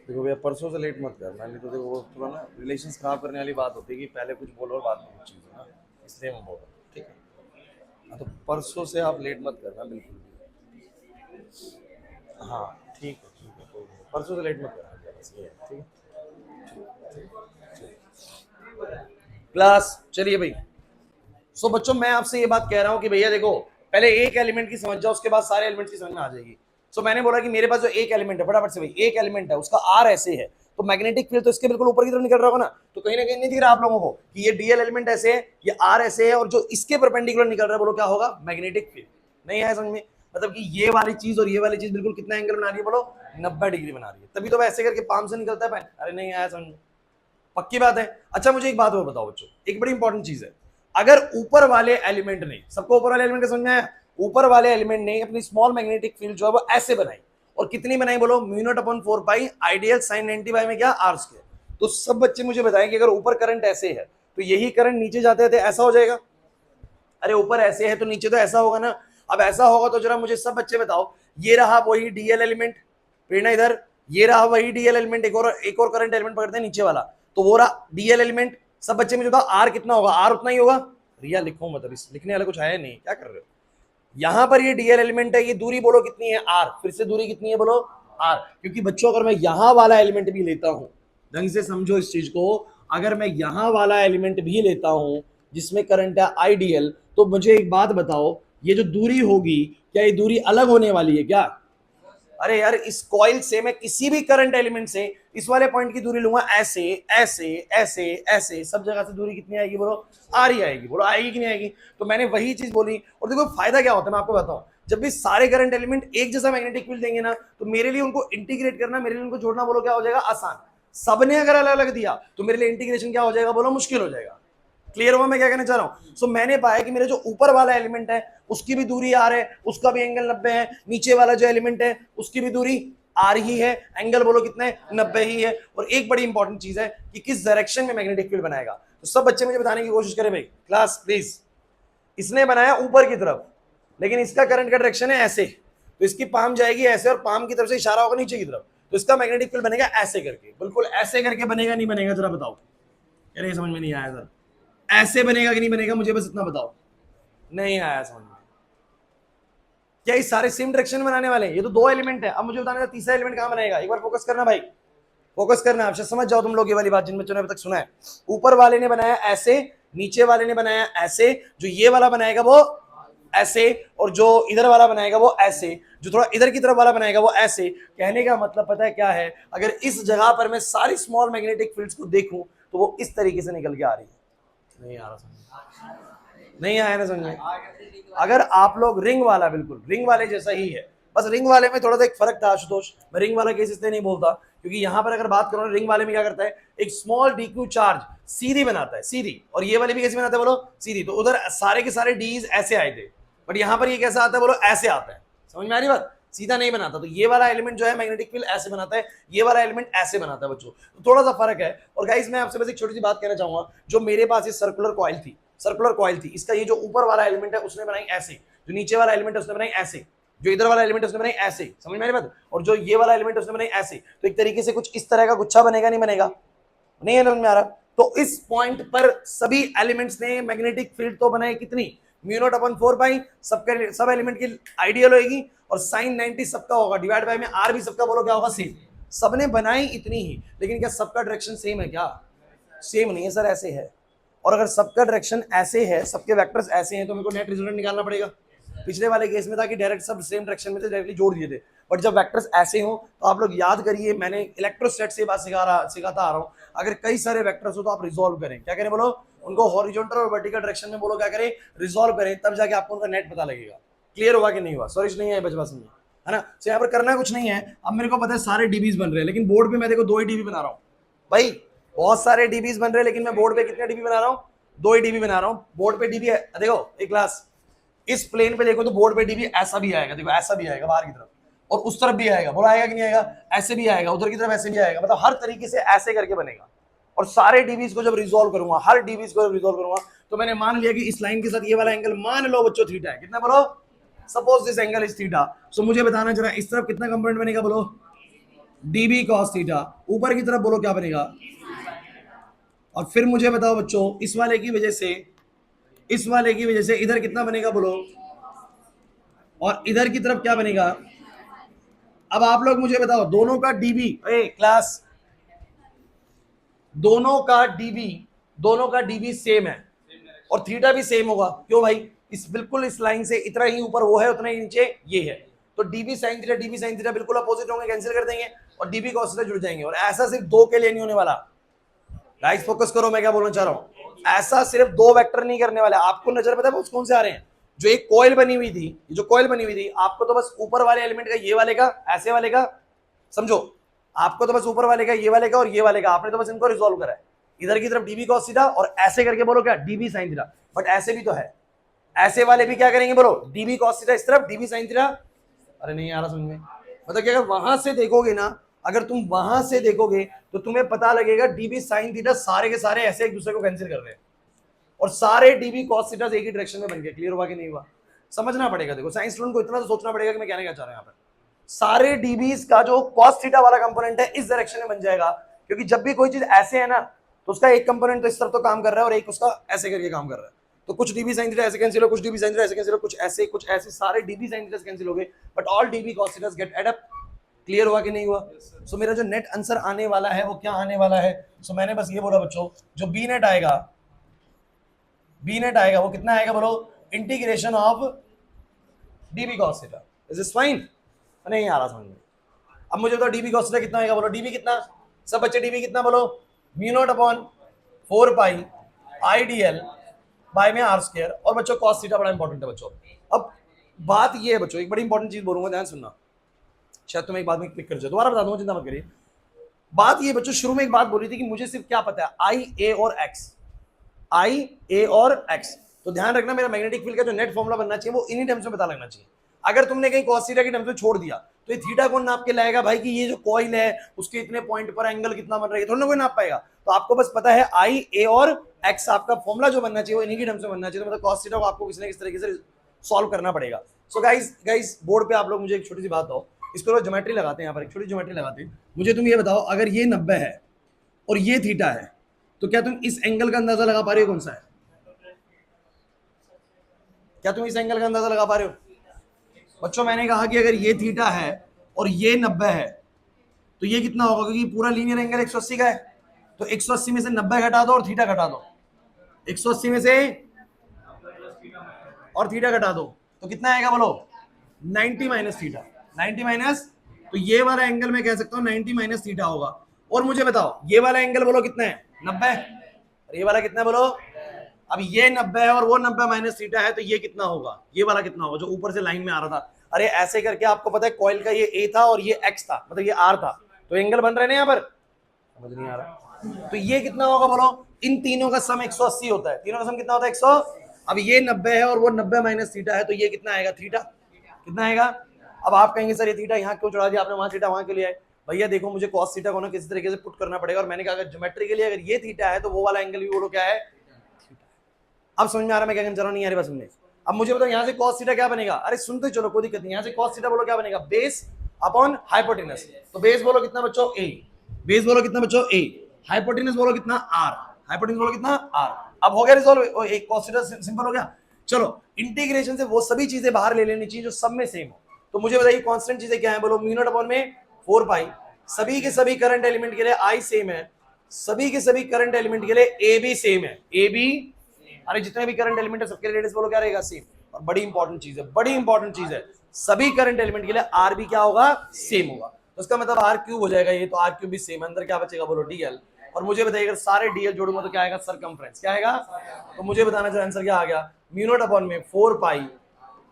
देखो भैया परसों से लेट मत करना, नहीं तो देखो वो थोड़ा ना रिलेशंस खराब करने वाली बात होती है कि पहले कुछ बोलो और बाद में कुछ चीज़ हो ना, इसलिए मैं बोल रहा हूँ, ठीक है। हाँ तो परसों से आप लेट मत करना बिल्कुल भी। हाँ ठीक है कोई नहीं। परसों से लेट मत करा, बस ये है, ठीक है क्लास। चलिए भाई, सो बच्चों मैं आपसे ये बात कह रहा हूं कि भैया देखो, पहले एक एलिमेंट की समझ जाओ, उसके बाद सारे एलिमेंट्स की समझ में आ जाएगी। सो मैंने बोला कि मेरे पास जो एक एलिमेंट है, फटाफट से भाई, एक एलिमेंट है, उसका आर ऐसे है, तो मैग्नेटिक फील्ड तो इसके बिल्कुल ऊपर की तरफ निकल रहा होगा ना, तो कहीं ना कहीं नहीं दिख रहा आप लोगों को कि ये डीएल एलिमेंट ऐसे है, ये आर ऐसे है, और जो इसके परपेंडिकुलर निकल रहा है, बोलो क्या होगा, मैग्नेटिक फील्ड। नहीं आया समझ में? मतलब कि ये वाली चीज और ये वाली चीज बिल्कुल कितना एंगल बना रही है, बोलो 90 डिग्री बना रही है, तभी तो ऐसे करके पाम से निकलता है पैन। अरे नहीं आया समझ में? पक्की बात है। अच्छा मुझे एक बात और बताओ बच्चों, एक बड़ी इंपॉर्टेंट चीज है, अगर ऊपर वाले एलिमेंट ने, सबको ऊपर वाले एलिमेंट का समझ में आया, ऊपर वाले एलिमेंट ने अपनी स्मॉल मैग्नेटिक फील्ड जो है वो ऐसे बनाई, और कितनी बनाई बोलो, μ0/4 आइडियल sin 90 में क्या आर स्क्वायर। तो सब बच्चे मुझे बताएं कि अगर ऊपर करंट ऐसे है तो यही करंट नीचे जाते थे ऐसा हो जाएगा। अरे ऊपर ऐसे है तो नीचे तो ऐसा होगा ना। अब ऐसा होगा तो जरा मुझे सब बच्चे बताओ, ये रहा वही डीएल एलिमेंट, प्रेरणा इधर, ये रहा वही डीएल एलिमेंट, एक और करंट एलिमेंट पकड़ते हैं नीचे वाला, तो वो रहा डीएल एलिमेंट। सब बच्चे मुझे बताओ आर कितना होगा, आर उतना ही होगा। रिया लिखो मत, अभी लिखने वाला कुछ है नहीं, क्या कर रहे हो। यहां पर ये डीएल एलिमेंट है, ये दूरी बोलो कितनी है, आर। फिर से दूरी कितनी है बोलो, आर। क्योंकि बच्चों अगर मैं यहां वाला एलिमेंट भी लेता हूं, ढंग से समझो इस चीज को, अगर मैं यहां वाला एलिमेंट भी लेता हूं जिसमें करंट है आइडियल, तो मुझे एक बात बताओ, ये जो दूरी होगी, क्या ये दूरी अलग होने वाली है क्या? अरे यार इस कॉइल से मैं किसी भी करंट एलिमेंट से इस वाले पॉइंट की दूरी लूंगा, ऐसे ऐसे ऐसे ऐसे, सब जगह से दूरी कितनी आएगी बोलो, आ रही आएगी। बोलो आएगी कि नहीं आएगी? तो मैंने वही चीज बोली। और देखो फायदा क्या होता है मैं आपको बताऊं, जब भी सारे करंट एलिमेंट एक जैसा मैग्नेटिक फील्ड देंगे ना, तो मेरे लिए उनको इंटीग्रेट करना, मेरे लिए उनको जोड़ना, बोलो क्या हो जाएगा, आसान। सबने अगर अलग अलग दिया तो मेरे लिए इंटीग्रेशन क्या हो जाएगा, बोलो मुश्किल हो जाएगा। क्लियर हुआ मैं क्या कहना चाह रहा हूं? सो मैंने पाया कि मेरे जो ऊपर वाला एलिमेंट है उसकी भी दूरी आर है, उसका भी एंगल 90 है, नीचे वाला जो एलिमेंट है उसकी भी दूरी आर ही है, एंगल बोलो कितने, 90 ही है। और एक बड़ी इंपॉर्टेंट चीज है कि किस डायरेक्शन में मैग्नेटिक फील्ड बनाएगा। तो सब बच्चे मुझे बताने की कोशिश करें भाई, क्लास प्लीज। इसने बनाया ऊपर की तरफ, लेकिन इसका करंट का डायरेक्शन है ऐसे, तो इसकी पाम जाएगी ऐसे, और पाम की तरफ से इशारा होगा नीचे की तरफ, तो इसका मैग्नेटिक फील्ड बनेगा ऐसे करके, बिल्कुल ऐसे करके बनेगा, नहीं बनेगा जरा बताओ। यार समझ में नहीं आया सर, ऐसे बनेगा कि नहीं बनेगा, मुझे बस इतना बताओ। नहीं आया समझ में? क्या ये सारे सेम डायरेक्शन में बनाने वाले हैं? ये तो दो एलिमेंट है, अब मुझे बताने का तीसरा एलिमेंट कहां बनाएगा। एक बार फोकस करना भाई, फोकस करना, आप समझ जाओ तुम लोग ये वाली बात जिन बच्चों ने अभी तक सुना है। ऊपर वाले ने बनाया ऐसे, नीचे वाले ने बनाया ऐसे, जो ये वाला बनाएगा वो ऐसे, और जो इधर वाला बनाएगा वो ऐसे, जो थोड़ा इधर की तरफ वाला बनाएगा वो ऐसे। कहने का मतलब पता है क्या है, अगर इस जगह पर मैं सारी स्मॉल मैग्नेटिक फील्ड्स को देखूं तो वो इस तरीके से निकल के आ रही है। नहीं आ रहा समझ, नहीं आया ना समझ में? अगर आप लोग रिंग वाला, बिल्कुल रिंग वाले जैसा ही है, बस रिंग वाले में थोड़ा सा एक फर्क था आशुतोष। मैं रिंग वाला केस इसलिए नहीं बोलता क्योंकि यहां पर अगर बात करो, रिंग वाले में क्या करता है, एक स्मॉल डीक्यू चार्ज सीधी बनाता है, सीधी, और ये वाले भी कैसे बनाता है बोलो, सीधी। तो उधर सारे के सारे डीज ऐसे आए थे, बट यहां पर ये कैसा आता है बोलो, ऐसे आता है। समझ में आ रही बात? सीधा नहीं बनाता। तो ये वाला एलिमेंट जो है मैग्नेटिक फील्ड ऐसे बनाता है, ये वाला एलिमेंट ऐसे बनाता है बच्चों, तो थोड़ा सा फर्क है। और गाइस मैं आपसे बस एक छोटी सी बात कहना चाहूंगा, जो मेरे पास ये सर्कुलर कॉइल थी, सर्कुलर कॉइल थी, इसका ये जो ऊपर वाला एलिमेंट है उसने बनाई ऐसे, जो नीचे वाला एलिमेंट है उसने बनाई ऐसे, जो इधर वाला एलिमेंट उसने बनाई ऐसे। समझ में आ रही बात? और जो ये वाला एलिमेंट उसने बनाई ऐसे, तो एक तरीके से कुछ इस तरह का गुच्छा बनेगा, नहीं बनेगा? नहीं है समझ में आ रहा? तो इस पॉइंट पर सभी एलिमेंट्स ने मैग्नेटिक फील्ड तो बनाई कितनी, μ0/4 सबके सब एलिमेंट की आइडियल होगी, और sin 90 सबका होगा, डिवाइड बाय में आर भी सबका, बोलो क्या होगा, सेम। सबने बनाई इतनी ही, लेकिन क्या सबका डायरेक्शन सेम है क्या? सेम नहीं है सर, ऐसे है। और अगर सबका डायरेक्शन ऐसे है, सबके वेक्टर्स ऐसे हैं, तो मेरे को नेट रिजल्ट निकालना पड़ेगा। पिछले वाले केस में था कि डायरेक्ट सब सेम डायरेक्शन में थे, डायरेक्टली जोड़ दिए थे। बट जब वेक्टर्स ऐसे हो तो आप लोग याद करिए, मैंने इलेक्ट्रोस्टैट से बात सिखाता आ रहा हूँ, अगर कई सारे वेक्टर्स हो तो आप रिजोल्व करें, क्या करें बोलो, उनको हॉरिजॉन्टल और वर्टिकल डायरेक्शन में बोलो क्या करें, रिजोल्व करें, तब जाके आपको उनका नेट पता लगेगा। क्लियर हुआ कि नहीं हुआ? सॉरी नहीं है बचवा समझ, है ना? तो यहाँ पर करना कुछ नहीं है। अब मेरे को पता है सारे डीबीज बन रहे हैं, लेकिन बोर्ड पे मैं देखो 2 ही डीबी बना रहा हूँ भाई। बहुत सारे डीबीज बन रहे हैं, लेकिन मैं बोर्ड पे कितने डीबी बना रहा हूँ, 2 ही डीबी बना रहा हूँ। बोर्ड पे डीबी है, देखो एक क्लास, इस प्लेन पे देखो तो बोर्ड पे डीबी ऐसा भी आएगा, देखो ऐसा भी आएगा बाहर की तरफ, और उस तरफ भी आएगा, बोला आएगा कि नहीं आएगा, ऐसे भी आएगा, उधर की तरफ ऐसे भी आएगा, मतलब हर तरीके से ऐसे करके बनेगा। और सारे डीबीज को जब रिजोल्व करूंगा, हर डीबीज को जब रिजोल्व करूंगा, तो मैंने मान लिया कि इस लाइन के साथ ये वाला एंगल मान लो बच्चों थीटा है, कितना बोलो, suppose this angle is theta. So मुझे बताना जरा इस तरफ कितना कंपोनेंट बनेगा बोलो, डीबी कॉस थीटा। ऊपर की तरफ बोलो क्या बनेगा, और फिर मुझे बताओ बच्चों इस वाले की वजह से, इस वाले की वजह से इधर कितना बनेगा बोलो, और इधर की तरफ क्या बनेगा, अब आप लोग मुझे बताओ, दोनों का डीबी, क्लास, दोनों का डीबी सेम है और थीटा भी सेम होगा। क्यों भाई? इस बिल्कुल इस लाइन से इतना ही ऊपर वो है, उतना ही नीचे ये है, तो डीबी साइन थीटा बिल्कुल अपोजिट होंगे, कैंसिल कर देंगे और डीबी कॉस थीटा जुड़ जाएंगे। और ऐसा सिर्फ दो के लिए नहीं होने वाला। गाइस फोकस करो, मैं क्या बोलना चाह रहा हूं। ऐसा सिर्फ दो वेक्टर नहीं करने वाले। आपको नजर पता है कौन से आ रहे हैं? जो एक कॉइल बनी हुई थी, जो कॉइल बनी हुई थी, आपको तो बस ऊपर वाले एलिमेंट का, ये वाले का, ऐसे वाले का, समझो, आपको तो बस ऊपर वाले का, ये वाले का और ये वाले का, आपने तो बस इनको रिजॉल्व करा है। इधर की तरफ डीबी कॉस थीटा और ऐसे करके बोलो क्या, डीबी साइन थीटा। बट ऐसे भी तो है, ऐसे वाले भी क्या करेंगे बोलो, डीबी कॉस थीटा इस तरफ, डीबी साइन थीटा। अरे नहीं आ रहा समझ में? मतलब कि अगर वहां से देखोगे ना, अगर तुम वहां से देखोगे तो तुम्हें पता लगेगा डीबी साइन थीटा सारे के सारे ऐसे एक दूसरे को कैंसिल कर रहे हैं और सारे डीबी कॉस थीटा एक ही डायरेक्शन में बन गए। क्लियर हुआ कि नहीं हुआ? समझना पड़ेगा। देखो साइंस स्टूडेंट को इतना तो सोचना पड़ेगा कि मैं कहने क्या चाह रहा हूं यहाँ पर। सारे डीबीज का जो कॉस थीटा वाला कंपोनेंट है इस डायरेक्शन में बन जाएगा, क्योंकि जब भी कोई चीज ऐसे है ना, तो उसका एक कंपोनेंट तो इस तरफ तो काम कर रहा है और एक उसका ऐसे करके काम कर रहा है। तो कुछ डीबी साइन थीटा ऐसे कैंसिल हो, कुछ डीबी साइन थीटा ऐसे कैंसिल हो, कुछ ऐसे, सारे डीबी साइन थीटा कैंसिल हो गए, but all dB cos theta get add up. Clear हुआ कि नहीं हुआ? सो मेरा जो नेट आंसर आने वाला है वो क्या आने वाला है? सो मैंने बस ये बोला बच्चों, जो बी नेट आएगा वो कितना आएगा बोलो, integration of dB cos theta. Is this fine? नहीं आ रहा समझ में? अब मुझे बताओ डीबी कॉस थीटा कितना आएगा बोलो, डीबी कितना, सब बच्चे डीबी कितना बोलो, mu naught upon 4 pi I D L by में आर स्क्वायर। और बच्चों कॉस थीटा बड़ा इंपॉर्टेंट है बच्चों। अब बात ये है बच्चों, एक बड़ी इंपॉर्टेंट चीज बोलूंगा, ध्यान सुनना, शायद तुम्हें एक बात में क्लिक कर जाए, दोबारा बता दूंगा, चिंता मत करिए। बात ये बच्चों, शुरू में एक बात बोली थी कि मुझे सिर्फ क्या पता है, आई ए और एक्स, आई ए और एक्स। तो ध्यान रखना, मेरा मैग्नेटिक फील्ड का जो नेट फॉर्मूला बनना चाहिए वो इन्हीं टर्म्स में पता लगना चाहिए। अगर तुमने कहीं cos थीटा के टर्म्स में छोड़ दिया तो ये थीटा कौन नाप के लाएगा भाई कि ये जो कॉइल है उसके इतने पॉइंट पर एंगल कितना बन रहा है, थोड़ा ना कोई नाप पाएगा। तो आपको बस पता है आई ए और एक्स, आपका फॉर्मूला जो बनना चाहिए वो इन्हीं के टर्म्स में बनना चाहिए। तो मतलब cos थीटा को आपको किसी न किसी तरीके से सॉल्व करना पड़ेगा। सो गाइस बोर्ड पे आप लोग मुझे एक छोटी सी बात बताओ, इसको ज्योमेट्री लगाते हैं, यहाँ पर एक छोटी ज्योमेट्री लगाते हैं। मुझे तुम ये बताओ, अगर ये 90 है और ये थीटा है, तो क्या तुम इस एंगल का अंदाजा लगा पा रहे हो कौन सा है? क्या तुम इस एंगल का अंदाजा लगा पा रहे हो बच्चों? मैंने कहा कि अगर ये थीटा है और ये 90 है तो ये कितना होगा, क्योंकि पूरा लीनियर एंगल 180 का है। तो 180 में से 90 घटा दो और थीटा घटा दो, 180 में से और थीटा घटा दो, तो कितना आएगा बोलो, 90 माइनस थीटा, 90 माइनस, तो ये वाला एंगल मैं कह सकता हूँ 90 माइनस थीटा होगा। और मुझे बताओ ये वाला एंगल बोलो कितना है, 90, और ये वाला कितना है बोलो। अब ये 90 है और वो 90 माइनस थीटा है, तो ये कितना होगा, ये वाला कितना होगा जो ऊपर से लाइन में आ रहा था। अरे ऐसे करके आपको पता है कॉइल का ये ए था और ये एक्स था, मतलब ये आर था, तो एंगल बन रहे हैं यहाँ पर, समझ नहीं आ रहा। तो ये कितना होगा बोलो, इन तीनों का सम 180 होता है, तीनों का सम कितना होता है 100। अब ये 90 है और वो 90 माइनस थीटा है, तो ये कितना आएगा, थीटा कितना आएगा। अब आप कहेंगे सर ये थीटा यहाँ क्यों चढ़ा दिया आपने, वहां थीटा वहां के लिए आए। भैया देखो मुझे कॉस थीटा को ना किसी तरीके से पुट करना पड़ेगा, और मैंने कहा अगर ज्योमेट्री के लिए अगर ये थीटा है तो वो वाला एंगल भी बोलो क्या है। अब समझ में आ रहा मैं क्या कहना चाह रहा हूं, नहीं आ रही बात समझ में? अब मुझे बताओ यहाँ से cos थीटा क्या बनेगा, अरे सुनते चलो कोई दिक्कत नहीं। यहाँ से cos थीटा बोलो क्या बनेगा, बेस अपॉन हाइपोटेनस। तो बेस बोलो कितना बच्चों a, बेस बोलो कितना बच्चों a, हाइपोटेनस बोलो कितना r, हाइपोटेनस बोलो कितना r। अब हो गया रिजॉल्व, एक cos थीटा सिंपल हो गया। चलो इंटीग्रेशन से वो सभी चीजें बाहर ले लेनी चाहिए जो सब में सेम हो। तो मुझे बताइए कांस्टेंट चीजें क्या है बोलो, म्यू नॉट अपॉन में 4 पाई, सभी के सभी करंट एलिमेंट के लिए I सेम है, सभी के सभी करंट एलिमेंट के लिए A भी सेम है, A भी, अरे जितने भी करंट एलिमेंट है सबके लिए रेडियस बोलो क्या रहेगा, सेम। और बड़ी इंपॉर्टेंट चीज है, बड़ी इंपॉर्टेंट चीज है, सभी करंट एलिमेंट के लिए आर भी क्या होगा, सेम होगा। तो इसका मतलब आर क्यूब हो जाएगा ये, तो आर क्यूब भी सेम, अंदर क्या बचेगा बोलो डीएल। और मुझे बताइए अगर सारे डीएल जोड़ूंगा तो क्या आएगा, सरकमफ्रेंस क्या आएगा। तो मुझे बताना चाहिए आंसर क्या आ गया, म्यू नॉट अपॉन में 4 पाई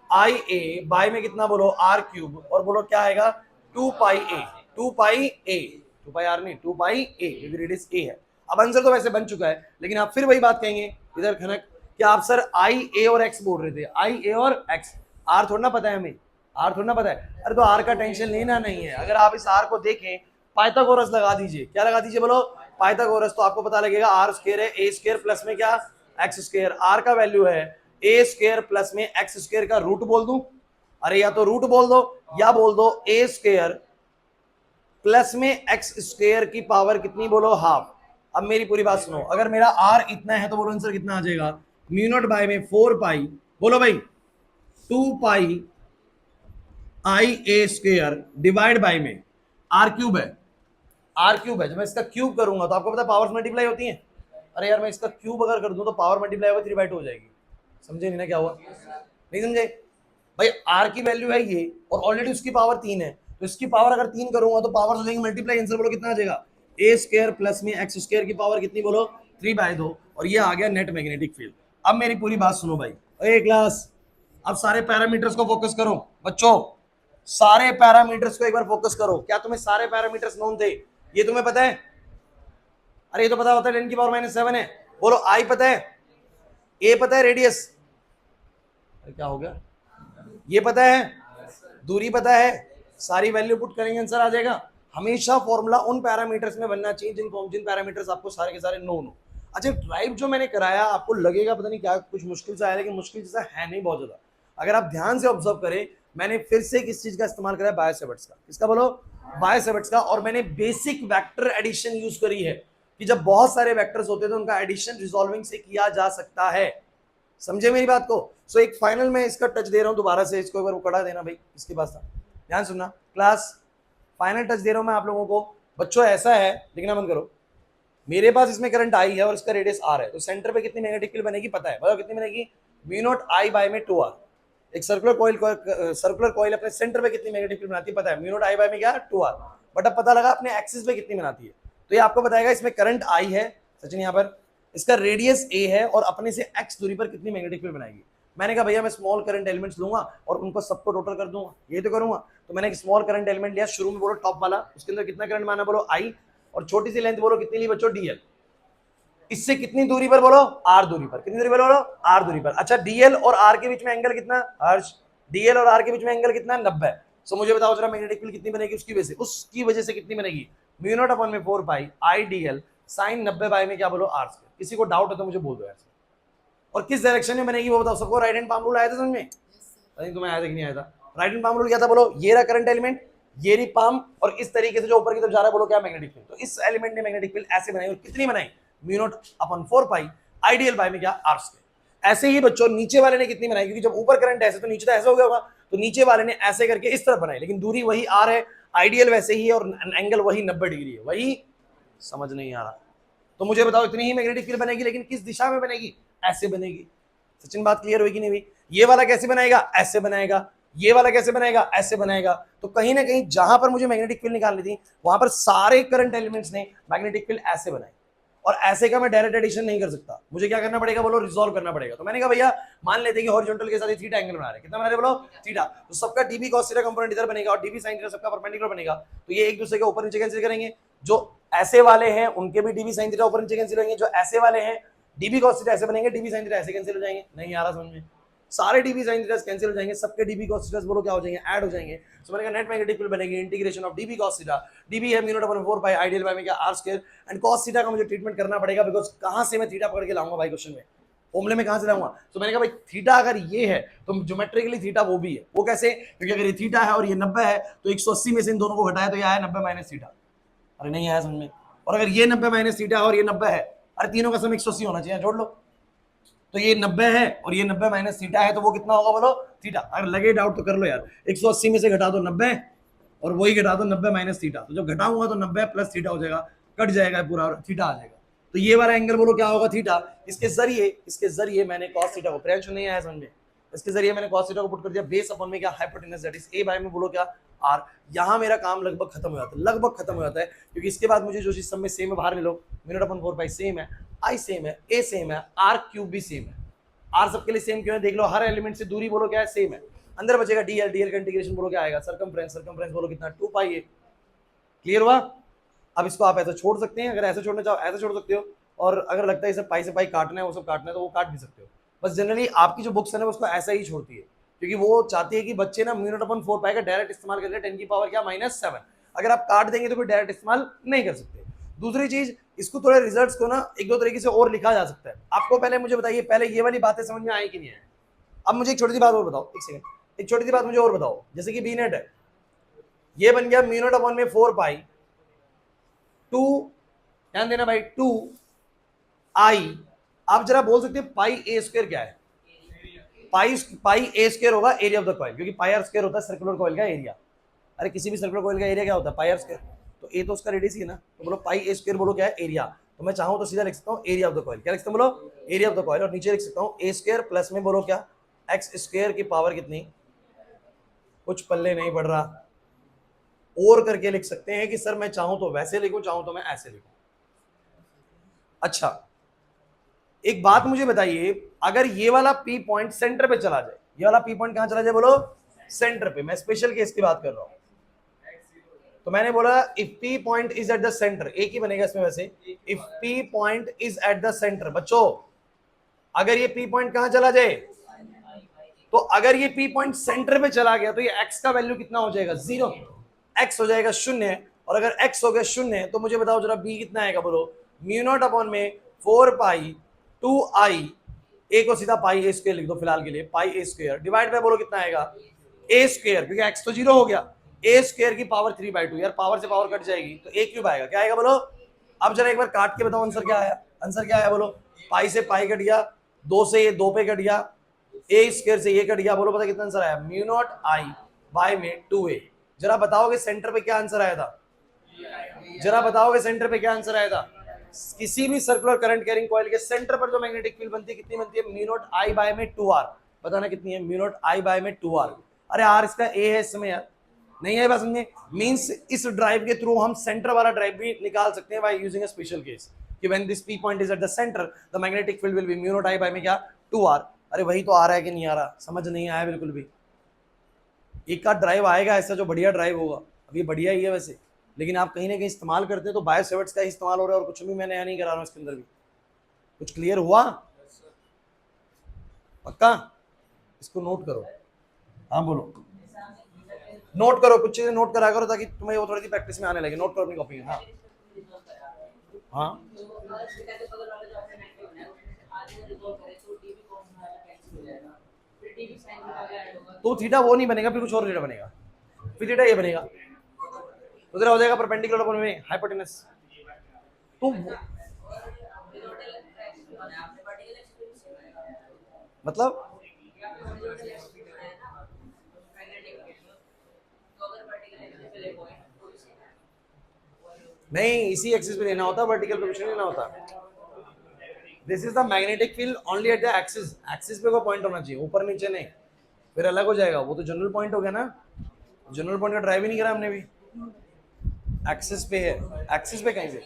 आई ए बाय में कितना बोलो आर क्यूब, और बोलो क्या आएगा 2 पाई ए, 2 पाई ए, 2 पाई आर नहीं 2 पाई ए, क्योंकि रेडियस ए है। अब आंसर तो वैसे बन चुका है, लेकिन आप फिर वही बात कहेंगे इधर खनक कि आप सर आई ए और एक्स बोल रहे थे, आई ए और एक्स, आर थोड़ा ना पता है हमें, आर थोड़ा ना पता है। अरे तो आर का टेंशन लेना नहीं है, अगर आप इस आर को देखें पाइथागोरस लगा दीजिए, क्या लगा दीजिए बोलो पाइथागोरस, तो आपको पता लगेगा आर स्क्वायर है ए स्क्वायर प्लस में क्या एक्स स्क्वायर, आर का वैल्यू है ए स्क्वायर प्लस में एक्स स्क्वायर का रूट बोल दूं, अरे या तो रूट बोल दो या बोल दो ए स्क्वायर प्लस में एक्स स्क्वायर की पावर कितनी बोलो हाफ। अब मेरी पूरी बात सुनो, अगर मेरा आर इतना है तो बोलो आंसर कितना आ जाएगा, म्यू नॉट बाय में 4 पाई बोलो भाई 2 पाई आई ए स्क्वायर डिवाइड बाई में आर क्यूब है, आर क्यूब है। जब मैं इसका क्यूब करूंगा तो आपको पता है पावर्स मल्टीप्लाई होती हैं। अरे यार मैं इसका क्यूब अगर कर दूं तो पावर मल्टीप्लाई होगा 3/2 हो जाएगी। समझे नहीं ना क्या हुआ? नहीं समझे भाई? आर की वैल्यू है ये और ऑलरेडी उसकी पावर 3 है, तो इसकी पावर अगर 3 करूंगा तो पावर हो जाएंगे मल्टीप्लाई। आंसर बोलो कितना आ जाएगा? ए स्क्वायर प्लस में एक्स स्क्वायर की पावर कितनी बोलो? 3/2। और ये आ गया नेट मैग्नेटिक फील्ड। अब मेरी पूरी बात सुनो भाई, ए क्लास, अब सारे पैरामीटर्स को फोकस करो बच्चों, सारे पैरामीटर्स को एक बार फोकस करो। क्या तुम्हें सारे पैरामीटर्स नोन थे? ये तुम्हें पता है? अरे ये तो पता होता है 10 की पावर -7 है। बोलो आई पता है, ए पता है, रेडियस, अरे क्या हो गया, ये पता है, दूरी पता है, सारी वैल्यू पुट करेंगे आंसर आ जाएगा। हमेशा फॉर्मूला उन पैरामीटर्स में बनना चाहिए जिन पैरामीटर्स आपको सारे के सारे नोन हो। अच्छा ड्राइव जो मैंने कराया आपको लगेगा पता नहीं क्या कुछ मुश्किल से आया, लेकिन मुश्किल जैसा है नहीं बहुत ज्यादा। अगर आप ध्यान से ऑब्जर्व करें, मैंने फिर से किस चीज का इस्तेमाल करा है? बायो-सेवर्ट्स का। किसका बोलो? बायो-सेवर्ट्स का। और मैंने बेसिक वेक्टर एडिशन यूज करी है कि जब बहुत सारे वेक्टर्स होते हैं तो उनका एडिशन रिजॉल्विंग से किया जा सकता है। समझे मेरी बात को? सो एक फाइनल में इसका टच दे रहा हूं दोबारा से, इसको एक बार कड़ा देना भाई, इसके पास था, ध्यान सुनना क्लास। फाइनल टच दे रहा हूं मैं आप लोगों को। बच्चों ऐसा है, लिखना बंद करो, मेरे पास इसमें करंट आई है और इसका रेडियस आर है, तो सेंटर पे कितनी मैग्नेटिक फील्ड बनेगी पता है? बताओ कितनी बनेगी? μ0I/2r। एक सर्कुलर कॉइल अपने सेंटर पे कितनी मैग्नेटिक फील्ड बनाती है पता है? μ0I में क्या? 2r। बट अब पता लगा अपने एक्सिस पे कितनी बनाती है, तो ये आपको बताएगा। इसमें करंट आई है सचिन यहाँ पर, इसका रेडियस ए है और अपने से एक्स दूरी पर कितनी मैग्नेटिक फील्ड बनाएगी। मैंने कहा भैया मैं स्मॉल करंट एलिमेंट्स लूंगा और उनको सबको टोटल कर दूंगा, ये तो करूंगा। तो मैंने एक स्मॉल करंट एलिमेंट लिया, शुरू में बोलो टॉप वाला, उसके अंदर कितना करंट माना बोलो? आई, और छोटी सी लेंथ बोलो कितनी ली बच्चों? डीएल। इससे कितनी दूरी पर बोलो? आर दूरी पर। कितनी दूरी पर बोलो? आर दूरी पर। अच्छा डीएल और आर के बीच में एंगल कितना हर्ष? डीएल और आर के बीच में एंगल कितना? 90। सो मुझे बताओ जरा मैग्नेटिक फील्ड कितनी बनेगी उसकी वजह से कितनी बनेगी? μ0/4 आई डीएल साइन 90 बाय में क्या बोलो? R square. किसी को डाउट है तो मुझे बोल दो यार। और किस डायरेक्शन में बनेगी वो बताओ सबको। राइट हैंड पाम रूल आया था समझ में? नहीं तुम्हें आया था कि नहीं आया था? राइट हैंड पाम रूल क्या था बोलो? ये रहा करंट एलिमेंट, ये रही पाम, और इस तरीके से जो ऊपर की तरफ जा रहा है बोलो क्या? Magnetic field. तो इस एलिमेंट ने मैग्नेटिक फील्ड ऐसे बनाई, और कितनी बनाई? μ0/4 आइडियल बाय में क्या? R square. ऐसे ही बच्चों नीचे वाले ने कितनी बनाई? क्योंकि जब ऊपर करंट ऐसे तो नीचे तो ऐसा हो गया होगा, तो नीचे वाले ने ऐसे करके इस तरफ बनाई, लेकिन दूरी वही आर है, आइडियल वैसे ही है, और एंगल वही 90 डिग्री है। वही समझ नहीं आ रहा? तो मुझे बताओ इतनी ही मैग्नेटिक फील्ड बनेगी, लेकिन किस दिशा में बनेगी? ऐसे बनेगी। सचिन बात क्लियर होगी नहीं हुई? ये वाला कैसे बनाएगा? ऐसे बनाएगा। ये वाला कैसे बनाएगा? ऐसे बनाएगा। तो कहीं ना कहीं जहां पर मुझे मैग्नेटिक फील्ड निकालनी थी वहां पर सारे करंट एलिमेंट्स ने मैग्नेटिक फील्ड ऐसे बनाई, और ऐसे का मैं डायरेक्ट एडिशन नहीं कर सकता, मुझे क्या करना पड़ेगा बोलो? रिजॉल्व करना पड़ेगा। तो मैंने कहा भैया मान लेते हैं कि हॉरिजॉन्टल के साथ थीटा एंगल बना रहे हैं, कितना बना रहे बोलो? थीटा। तो सबका डीबी कॉस थीटा कंपोनेंट इधर बनेगा और डीबी साइन थीटा सबका परपेंडिकुलर बनेगा, तो ये एक दूसरे के ऊपर नीचे कैंसिल करेंगे। जो ऐसे वाले हैं उनके भी डीबी साइन थीटा ऊपर नीचे कैंसिल होंगे, जो ऐसे वाले हैं डीबी कॉस थीटा ऐसे बनेंगे, डीबी साइन थीटा ऐसे कैंसिल हो जाएंगे। नहीं आ रहा समझ में? सारे डीबी साइन थीटा कैंसिल हो जाएंगे, सबके डीबी कॉस थीटा बोलो क्या हो जाएंगे? ऐड हो जाएंगे। सो मैंने कहा नेट मैग्नेटिक फील्ड बनेगी integration of dB cos theta. DB है μ0/4 पाई आइडियल बाय में क्या? R square. And cos theta का मुझे ट्रीटमेंट करना पड़ेगा, बिकॉज कहां से मैं थीटा पकड़ के लाऊंगा भाई क्वेश्चन में? फॉर्मूले में कहां से लाऊंगा? तो मैंने कहा भाई थीटा अगर ये है तो ज्योमेट्रिकली थीटा वो भी है। वो कैसे? क्योंकि अगर ये थीटा है और ये 90 है तो 180 में से इन दोनों को घटाया तो ये आया 90 माइनस थीटा। अरे नहीं आया समझ में? और अगर ये 90 माइनस थीटा और ये 90 है, अरे तीनों का सम 180 होना चाहिए, जोड़ लो। तो ये 90 है और ये 90 माइनस थीटा है, तो वो कितना होगा बोलो? थीटा। अगर लगे डाउट तो कर लो यार, 180 में से घटा दो 90 और वही घटा दो 90 माइनस थीटा, तो जब घटाऊंगा तो 90 प्लस थीटा हो जाएगा, कट जाएगा पूरा और थीटा आ जाएगा। तो ये वाला एंगल बोलो क्या होगा? थीटा। इसके जरिए मैंने कॉस थीटा को, प्रियांशु नहीं आया समझ में? इसके जरिए मैंने कॉस थीटा को पुट कर दिया बेस अपॉन में क्या? Hypotenuse that is A by में बोलो क्या? आर। यहाँ मेरा काम लगभग खत्म हो जाता है, लगभग खत्म हो जाता है, क्योंकि इसके बाद मुझे जो चीज सब में सेम है बाहर ले लो। μ0/4 पाई सेम है, आई सेम है, ए सेम है, आर क्यूब भी सेम है। आर सबके लिए सेम क्यों है? देख लो हर एलिमेंट से दूरी बोलो क्या है? सेम है। अंदर बचेगा डीएल, डीएल का इंटीग्रेशन बोलो क्या आएगा? सर्कमफ्रेंस बोलो कितना? 2 पाई ए। क्लियर हुआ? अब इसको आप ऐसा छोड़ सकते हैं, अगर ऐसे छोड़ना चाहो ऐसे छोड़ सकते हो, और अगर लगता है इसे पाई से पाई काटना है वो सब काटना है तो वो काट भी सकते हो। बस जनरली आपकी जो बुक्स है ना उसको ऐसा ही छोड़ती है, क्योंकि वो चाहती है कि बच्चे ना μ0/4 पाई का डायरेक्ट इस्तेमाल कर ले 10 की पावर क्या? -7। अगर आप काट देंगे तो फिर डायरेक्ट इस्तेमाल नहीं कर सकते। दूसरी चीज, इसको थोड़े रिजल्ट्स को ना एक दो तरीके से और लिखा जा सकता है। आपको पहले मुझे बताइए, पहले ये वाली बातें समझ में आई कि नहीं आई? अब मुझे एक छोटी सी बात और बताओ, एक सेकंड, एक छोटी सी बात मुझे और बताओ। जैसे कि बी नेट है, ये बन गया μ0/4 पाई 2, ध्यान देना भाई, 2 आई। आप जरा बोल सकते हैं पाई ए स्क्वायर क्या है? पाई पाई ए स्क्वायर होगा एरिया ऑफ द कॉइल, क्योंकि पाई आर स्क्वायर होता है सर्कुलर कॉइल का एरिया। अरे किसी भी सर्कुलर कॉइल का एरिया क्या होता है? पाई आर स्क्वायर। तो ए तो उसका रेडियस ही है ना, तो बोलो पाई ए स्क्वायर, बोलो क्या है? एरिया। तो मैं चाहूँ तो सीधा लिख सकता हूँ एरिया ऑफ द कॉइल। क्या लिख सकता हूँ? बोलो एरिया ऑफ द कॉइल। और नीचे लिख सकता हूँ ए स्क्वायर प्लस में बोलो क्या? एक्स स्क्वायर की पावर कितनी? कुछ पल्ले नहीं पड़ रहा। और करके लिख सकते हैं कि सर मैं चाहूं तो वैसे लिखूं, चाहूं तो मैं ऐसे लिखूं। अच्छा, एक बात मुझे बताइए, अगर ये वाला पी पॉइंट सेंटर पे चला जाए, ये वाला पी पॉइंट कहां चला जाए? बोलो सेंटर पे। मैं स्पेशल केस की बात कर रहा हूं। तो मैंने बोला if P point is at the centre, एक ही बनेगा इसमें वैसे, if P point is at the centre. बच्चों अगर ये पी पॉइंट कहां चला जाए, तो अगर ये पी पॉइंट सेंटर पे चला गया तो ये एक्स का वैल्यू कितना हो जाएगा? 0। एक्स हो जाएगा 0। और अगर एक्स हो गया 0 तो मुझे बताओ जरा बी कितना आएगा? बोलो म्यू नॉट अपॉन में 4 पाई 2 आई, ए को सीधा पाई ए स्क्वायर लिख दो फिलहाल के लिए, पाई ए स्क्वायर डिवाइड बाय बोलो कितना आएगा? ए स्क्वायर, क्योंकि एक्स तो 0 हो गया, ए स्क्वायर की पावर 3/2। यार पावर से पावर कट जाएगी तो ए क्यूब आएगा। क्या आएगा बोलो? अब जरा एक बार काट के बताओ आंसर क्या आया? आंसर क्या आया बोलो? पाई से पाई कट गया, 2 से ये 2 पे कट गया, ए स्क्वायर से ये कट गया। बोलो पता कितना आंसर आया? म्यू नॉट आई बाय में 2a। जरा बताओगे सेंटर पे क्या आंसर आया था? जरा बताओगे सेंटर पे क्या आंसर आया था? किसी भी सर्कुलर करंट कैरिंग कॉइल के सेंटर पर जो मैग्नेटिक फील्ड बनती है कितनी बनती है? म्यू नॉट आई बाय में 2r। बताना कितनी है? म्यू नॉट आई बाय में 2r। अरे आर इसका ए है इसमें यार, नहीं है बात समझे? मींस इस ड्राइव के थ्रू हम सेंटर वाला ड्राइव भी निकाल सकते हैं by using a special case कि when this P point is at the center the magnetic field will be mu naught I by में क्या? 2r। अरे वही तो आ रहा है कि नहीं आ रहा? समझ नहीं आया बिल्कुल भी। एक का ड्राइव आएगा ऐसा जो बढ़िया ड्राइव होगा, अब ये बढ़िया ही है वैसे, लेकिन आप कहीं ना कहीं इस्तेमाल करते हैं तो बायो सेवर्ट्स का ही इस्तेमाल हो रहा है और कुछ भी मैं नया नहीं करा रहा हूँ इसके अंदर भी। कुछ क्लियर हुआ? पक्का? इसको नोट करो। हाँ बोलो, नोट करो, कुछ चीजें नोट करा करो ताकि तुम्हें वो थोड़ी सी प्रैक्टिस में आने लगे। नोट करो अपनी कॉपी में। हाँ हाँ, तो थीटा वो नहीं बनेगा, फिर कुछ और थीटा बनेगा, फिर थीटा ये बनेगा, उधर हो जाएगा परपेंडिकुलर अपॉन में हाइपोटेनस। तो मतलब नहीं, इसी एक्सिस पे लेना होता, वर्टिकल पोजीशन लेना होता। This is the magnetic field only at the axis. Axis पे कोई पॉइंट होना चाहिए, ऊपर नीचे नहीं, फिर अलग हो जाएगा। वो तो जनरल पॉइंट हो गया ना, जनरल पॉइंट का ड्राइव ही नहीं करा हमने भी। एक्सिस पे है, एक्सिस पे कहीं पे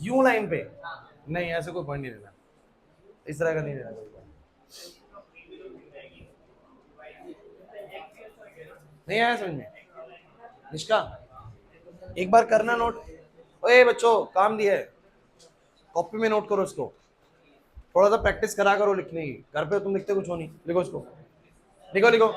यू लाइन पे नहीं, ऐसे कोई पॉइंट नहीं लेना, इस तरह का नहीं लेना कोई पॉइंट। नहीं आया समझ में? निष्का एक बार करना नोट। ओए बच्चों काम दिया है, कॉपी में नोट करो इसको, थोड़ा सा प्रैक्टिस करा करो लिखने की। घर पे तुम लिखते कुछ हो नहीं, लिखो इसको, लिखो लिखो।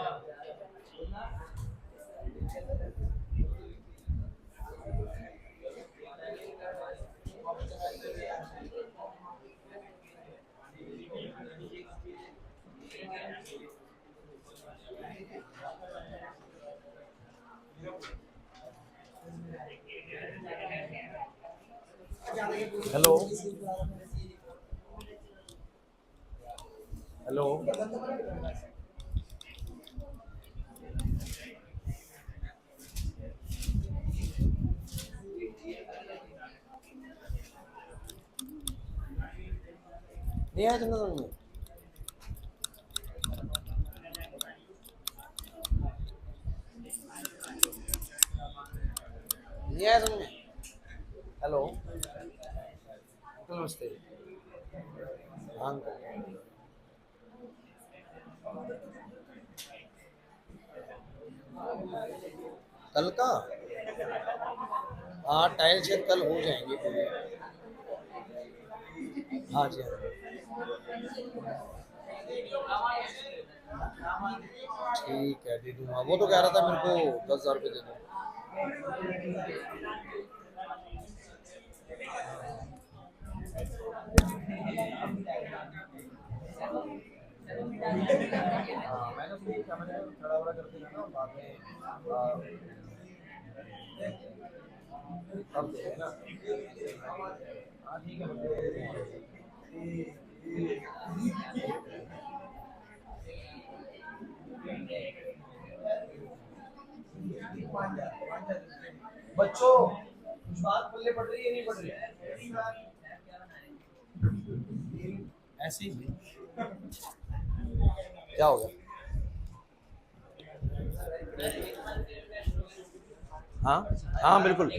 हेलो हेलो, नहीं आया तुमने समझ में? नहीं आया समझ में? हेलो नमस्ते। हाँ कल का, हाँ टाइल चेक कल हो जाएंगे पूरे। हाँ जी हाँ, ठीक है दे दूंगा। वो तो कह रहा था मेरे को 10,000 रुपये दे दो। हाँ मैंने उसको कैमरे में खड़ा वड़ा करके ना बाद में अब ना बच्चों कुछ बात पल्ले पड़ रही है नहीं पड़ रही है? ऐसे ही क्या हो गया? हाँ हाँ बिल्कुल।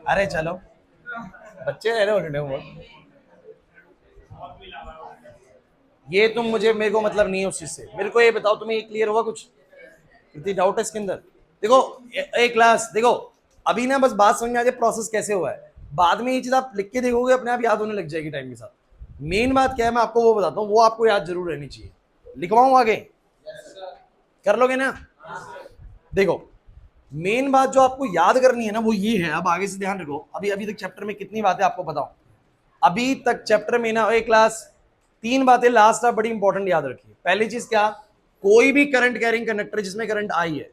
अरे चलो बच्चे रह रहे हो ये तुम मुझे मेरे को मतलब नहीं है उस चीज से। मेरे को ये बताओ तुम्हें ये क्लियर हुआ कुछ? कितनी डाउट है इसके अंदर? देखो एक क्लास देखो, अभी ना बस बात समझ में आ जाए प्रोसेस कैसे हुआ है। बाद में ये चीज आप लिख के देखोगे अपने आप याद होने लग जाएगी टाइम के साथ। मेन बात क्या है मैं आपको वो बताता हूँ, वो आपको याद जरूर रहनी चाहिए। लिखवाऊं आगे? कर लोगे ना? देखो मेन बात जो आपको याद करनी है ना वो ये है, अब आगे से ध्यान रखो। अभी अभी तक चैप्टर में कितनी बातें आपको बताओ? अभी तक चैप्टर में ना एक क्लास 3 बातें लास्ट आप बड़ी इंपॉर्टेंट याद रखिए। पहली चीज क्या, कोई भी करंट कैरिंग कंडक्टर जिसमें करंट आई है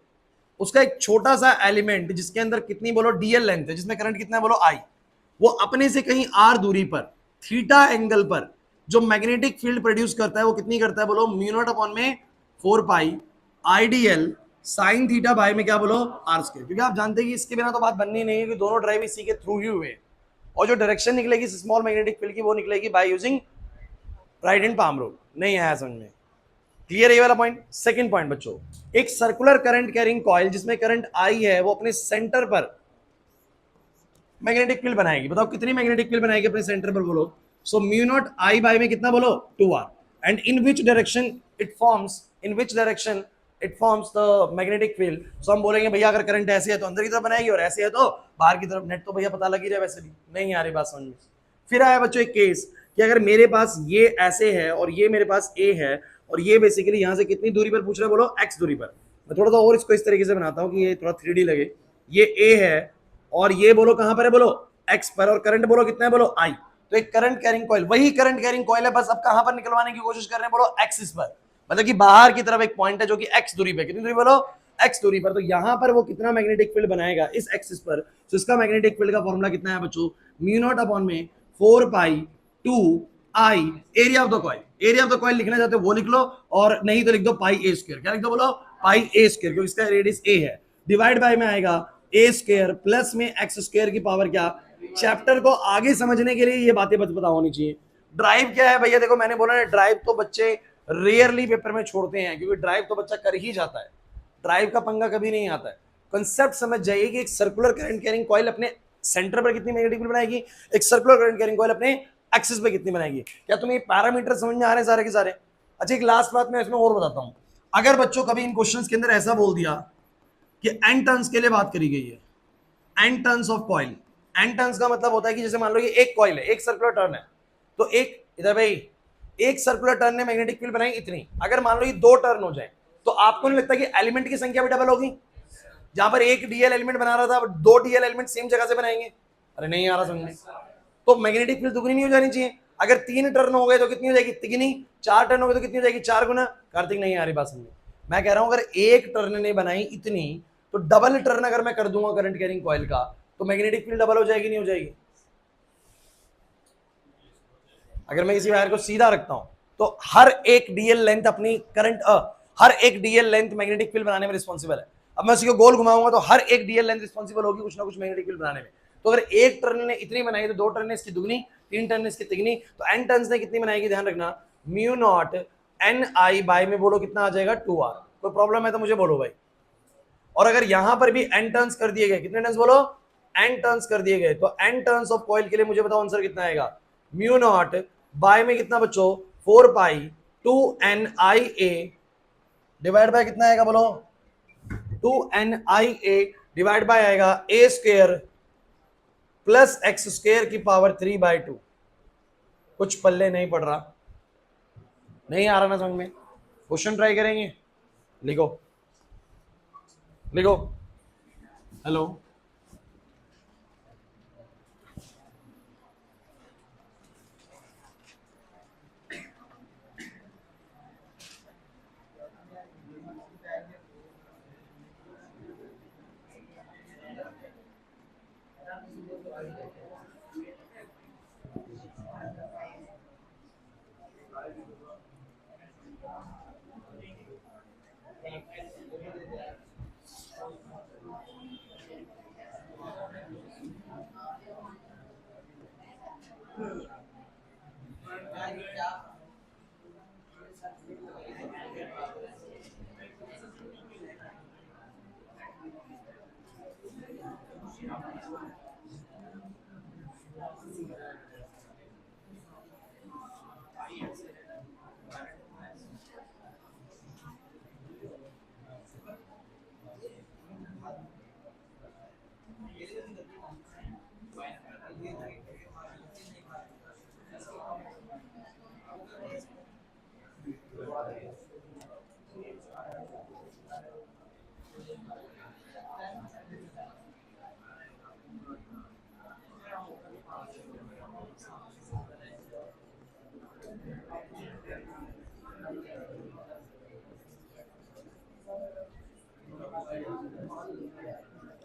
उसका एक छोटा सा एलिमेंट जिसके अंदर कितनी बोलो डीएल लेंथ है, जिसमें करंट कितना है बोलो आई, वो अपने से कहीं आर दूरी पर थीटा एंगल पर जो मैग्नेटिक फील्ड प्रोड्यूस करता है वो कितनी करता है बोलो म्यू नॉट अपॉन में 4 पाई आईडीएल साइन थीटा बाय में क्या बोलो आर स्क्वायर। क्योंकि आप जानते हैं कि इसके बिना तो बात बननी नहीं है कि दोनों ड्राइव इसी के थ्रू ही हुए, और जो डायरेक्शन निकलेगी स्मॉल मैग्नेटिक फील्ड की वो निकलेगी by using right hand palm rule. नहीं आया समझ में? क्लियर है ये वाला पॉइंट? सेकंड पॉइंट बच्चों, एक सर्कुलर करंट कैरिंग कॉइल जिसमें करंट आई है वो अपने सेंटर पर मैग्नेटिक फील्ड बनाएगी। बताओ कितनी मैग्नेटिक फील्ड बनाएगी अपने सेंटर पर बोलो? So mu naught I by में कितना बोलो 2r। And in which direction it forms, in which direction it forms the magnetic field. So हम बोलेंगे भैया अगर करंट ऐसे है तो अंदर की तरफ बनाएगी और ऐसे है तो बाहर की तरफ। नेट तो भैया पता लग ही रहा है वैसे भी। नहीं आ रही बात समझ में? फिर आया बच्चों एक केस कि अगर मेरे पास ये ऐसे है और ये मेरे पास ए है और ये बेसिकली यहां से कितनी दूरी पर पूछ रहे बोलो एक्स दूरी पर। मैं थोड़ा सा और इसको इस तरीके से बनाता हूं कि ये थोड़ा 3D लगे। ये ए है और ये बोलो कहां पर है बोलो एक्स पर, और करंट बोलो कितना है बोलो आई। तो एक करंट कैरिंग कॉइल, वही करंट कैरिंग कॉइल है, बस अब कहां पर निकलवाने की कोशिश कर रहे हैं बोलो एक्सिस पर। मतलब कि बाहर की तरफ एक पॉइंट है जो कि एक्स दूरी पे, कितनी दूरी बोलो एक्स दूरी पर। तो यहां पर वो कितना मैग्नेटिक फील्ड बनाएगा इस एक्सिस पर। तो इसका मैग्नेटिक फील्ड का फॉर्मूला कितना है बच्चों? म्यू नॉट अपॉन में 4 पाई 2 eye area of the coil. Area of the coil लिखना चाहते हो वो लिख लो, और नहीं तो लिख दो पाई ए स्क्वायर। क्या लिख दो बोलो? पाई ए स्क्वायर, क्योंकि इसका रेडियस ए है। डिवाइड बाय में आएगा ए स्क्वायर प्लस में एक्स स्क्वायर की पावर क्या। चैप्टर को आगे समझने के लिए ये बातें पता होनी चाहिए। ड्राइव क्या है भैया? देखो मैंने बोला ना, ड्राइव तो बच्चे रेयरली पेपर में छोड़ते हैं, क्योंकि ड्राइव तो बच्चा कर ही जाता है। ड्राइव का पंगा कभी नहीं आता है। कंसेप्ट समझ जाइए कि एक सर्कुलर करंट कैरिंग कॉइल अपने सेंटर पर कितनी मैग्नेटिक फील्ड बनाएगी, एक सर्कुलर करंट कैरिंग कॉइल अपने एक्सिस पे कितनी बनाएगी। क्या तुम्हें पैरामीटर समझ में आ रहे हैं सारे के सारे? अच्छा एक लास्ट बात मैं इसमें और बताता हूं। अगर बच्चों कभी इन क्वेश्चंस के अंदर ऐसा बोल दिया कि एन टर्न्स के लिए बात करी गई है, N turns of coil. N turns का मतलब होता है कि जैसे मान लो ये एक कॉइल है, एक सर्कुलर टर्न है, तो एक इधर भाई एक सर्कुलर टर्न ने मैग्नेटिक फील्ड बनाई इतनी। अगर मान लो ये 2 टर्न हो जाए तो आपको नहीं लगता कि एलिमेंट की संख्या भी डबल होगी? जहां पर एक डीएल एलिमेंट बना रहा था 2 डीएल एलिमेंट सेम जगह से बनाएंगे। अरे नहीं आ रहा समझ में? तो मैग्नेटिक फील्ड दुगनी नहीं हो जानी चाहिए? अगर 3 टर्न हो गए तो कितनी हो जाएगी? तिगनी। 4 टर्न हो गए तो कितनी हो जाएगी? 4 गुना। कार्तिक नहीं आ रही बात समझ? मैं कह रहा हूं अगर एक टर्न ने बनाई इतनी तो डबल टर्न अगर मैं कर दूंगा करंट कैरिंग कॉइल का तो मैग्नेटिक फील्ड डबल हो जाएगी नहीं हो जाएगी? अगर मैं किसी वायर को सीधा रखता हूं तो हर एक डीएल लेंथ अपनी करंट हर एक डीएल लेंथ मैग्नेटिक फील्ड बनाने में रिस्पॉन्सिबल है। अब मैं उसी को गोल घुमाऊंगा तो हर एक डीएल लेंथ रिस्पॉन्सिबल होगी कुछ ना कुछ मैग्नेटिक फील्ड बनाने में। तो अगर एक टर्न ने इतनी बनाई तो 2 टर्न ने इसकी दुगनी, 3 टर्न ने इसकी तिगनी, तो एन टर्न ने कितनी बनाएगी ध्यान रखना, mu naught N I by में बोलो कितना आ जाएगा 2r। कोई प्रॉब्लम है तो मुझे बोलो भाई। और अगर यहां पर भी एन टर्न्स कर दिए गए, कितने टर्न्स बोलो? एन टर्न्स कर दिए गए, तो एन टर्न्स ऑफ कॉइल के लिए मुझे बताओ आंसर कितना आएगा? म्यू नॉट बाय में कितना बच्चों 4 पाई 2 n i a divide by कितना आएगा बोलो 2 n i a divide by आएगा a square plus x square की पावर 3/2। कुछ पल्ले नहीं पड़ रहा? नहीं आ रहा ना समझ में? क्वेश्चन ट्राई करेंगे? लिखो लिखो। हेलो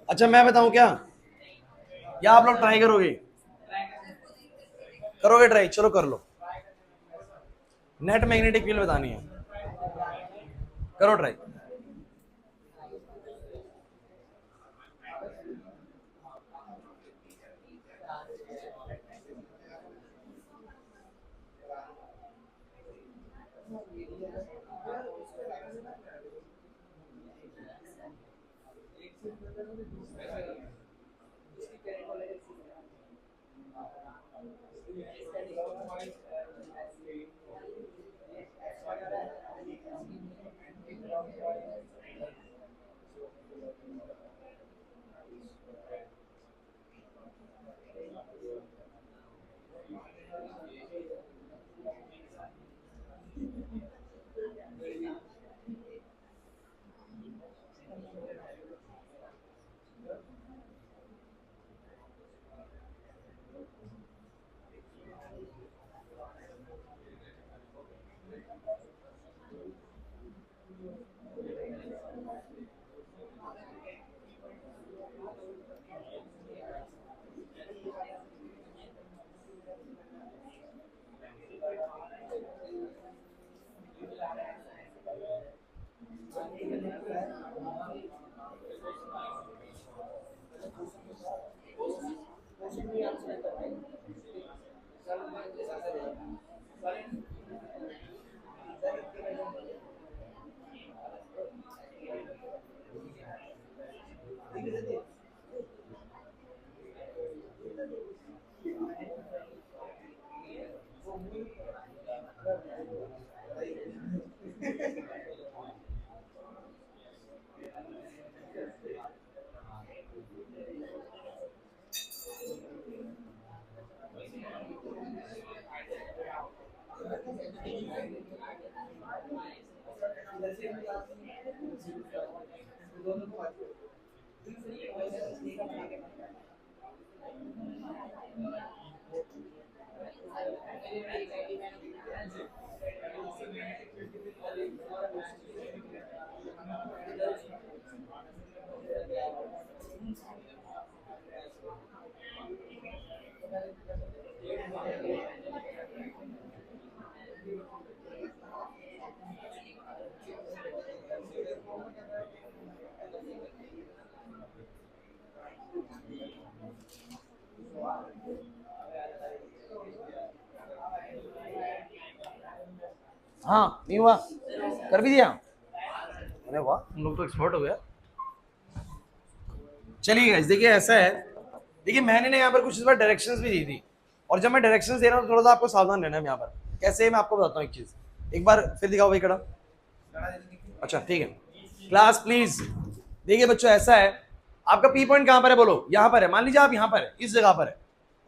अच्छा मैं बताऊं क्या, या आप लोग ट्राई करोगे? करोगे ट्राई? चलो कर लो। नेट मैग्नेटिक फील्ड बतानी है, करो ट्राई। हाँ नहीं हुआ, कर भी दिया। अरे वाह, तुम लोग तो एक्सपर्ट हो गया। चलिए गाइस देखिए ऐसा है, देखिए मैंने ना यहाँ पर कुछ इस बार डायरेक्शंस भी दी थी, और जब मैं डायरेक्शंस दे रहा हूँ थोड़ा सा आपको सावधान रहना है यहाँ पर। कैसे मैं आपको बताता हूँ एक चीज, एक बार फिर दिखाओ भाई कड़ा। अच्छा ठीक है, क्लास प्लीज। देखिए बच्चों ऐसा है, आपका पी पॉइंट कहाँ पर है बोलो? यहाँ पर है। मान लीजिए आप यहाँ पर है, इस जगह पर है,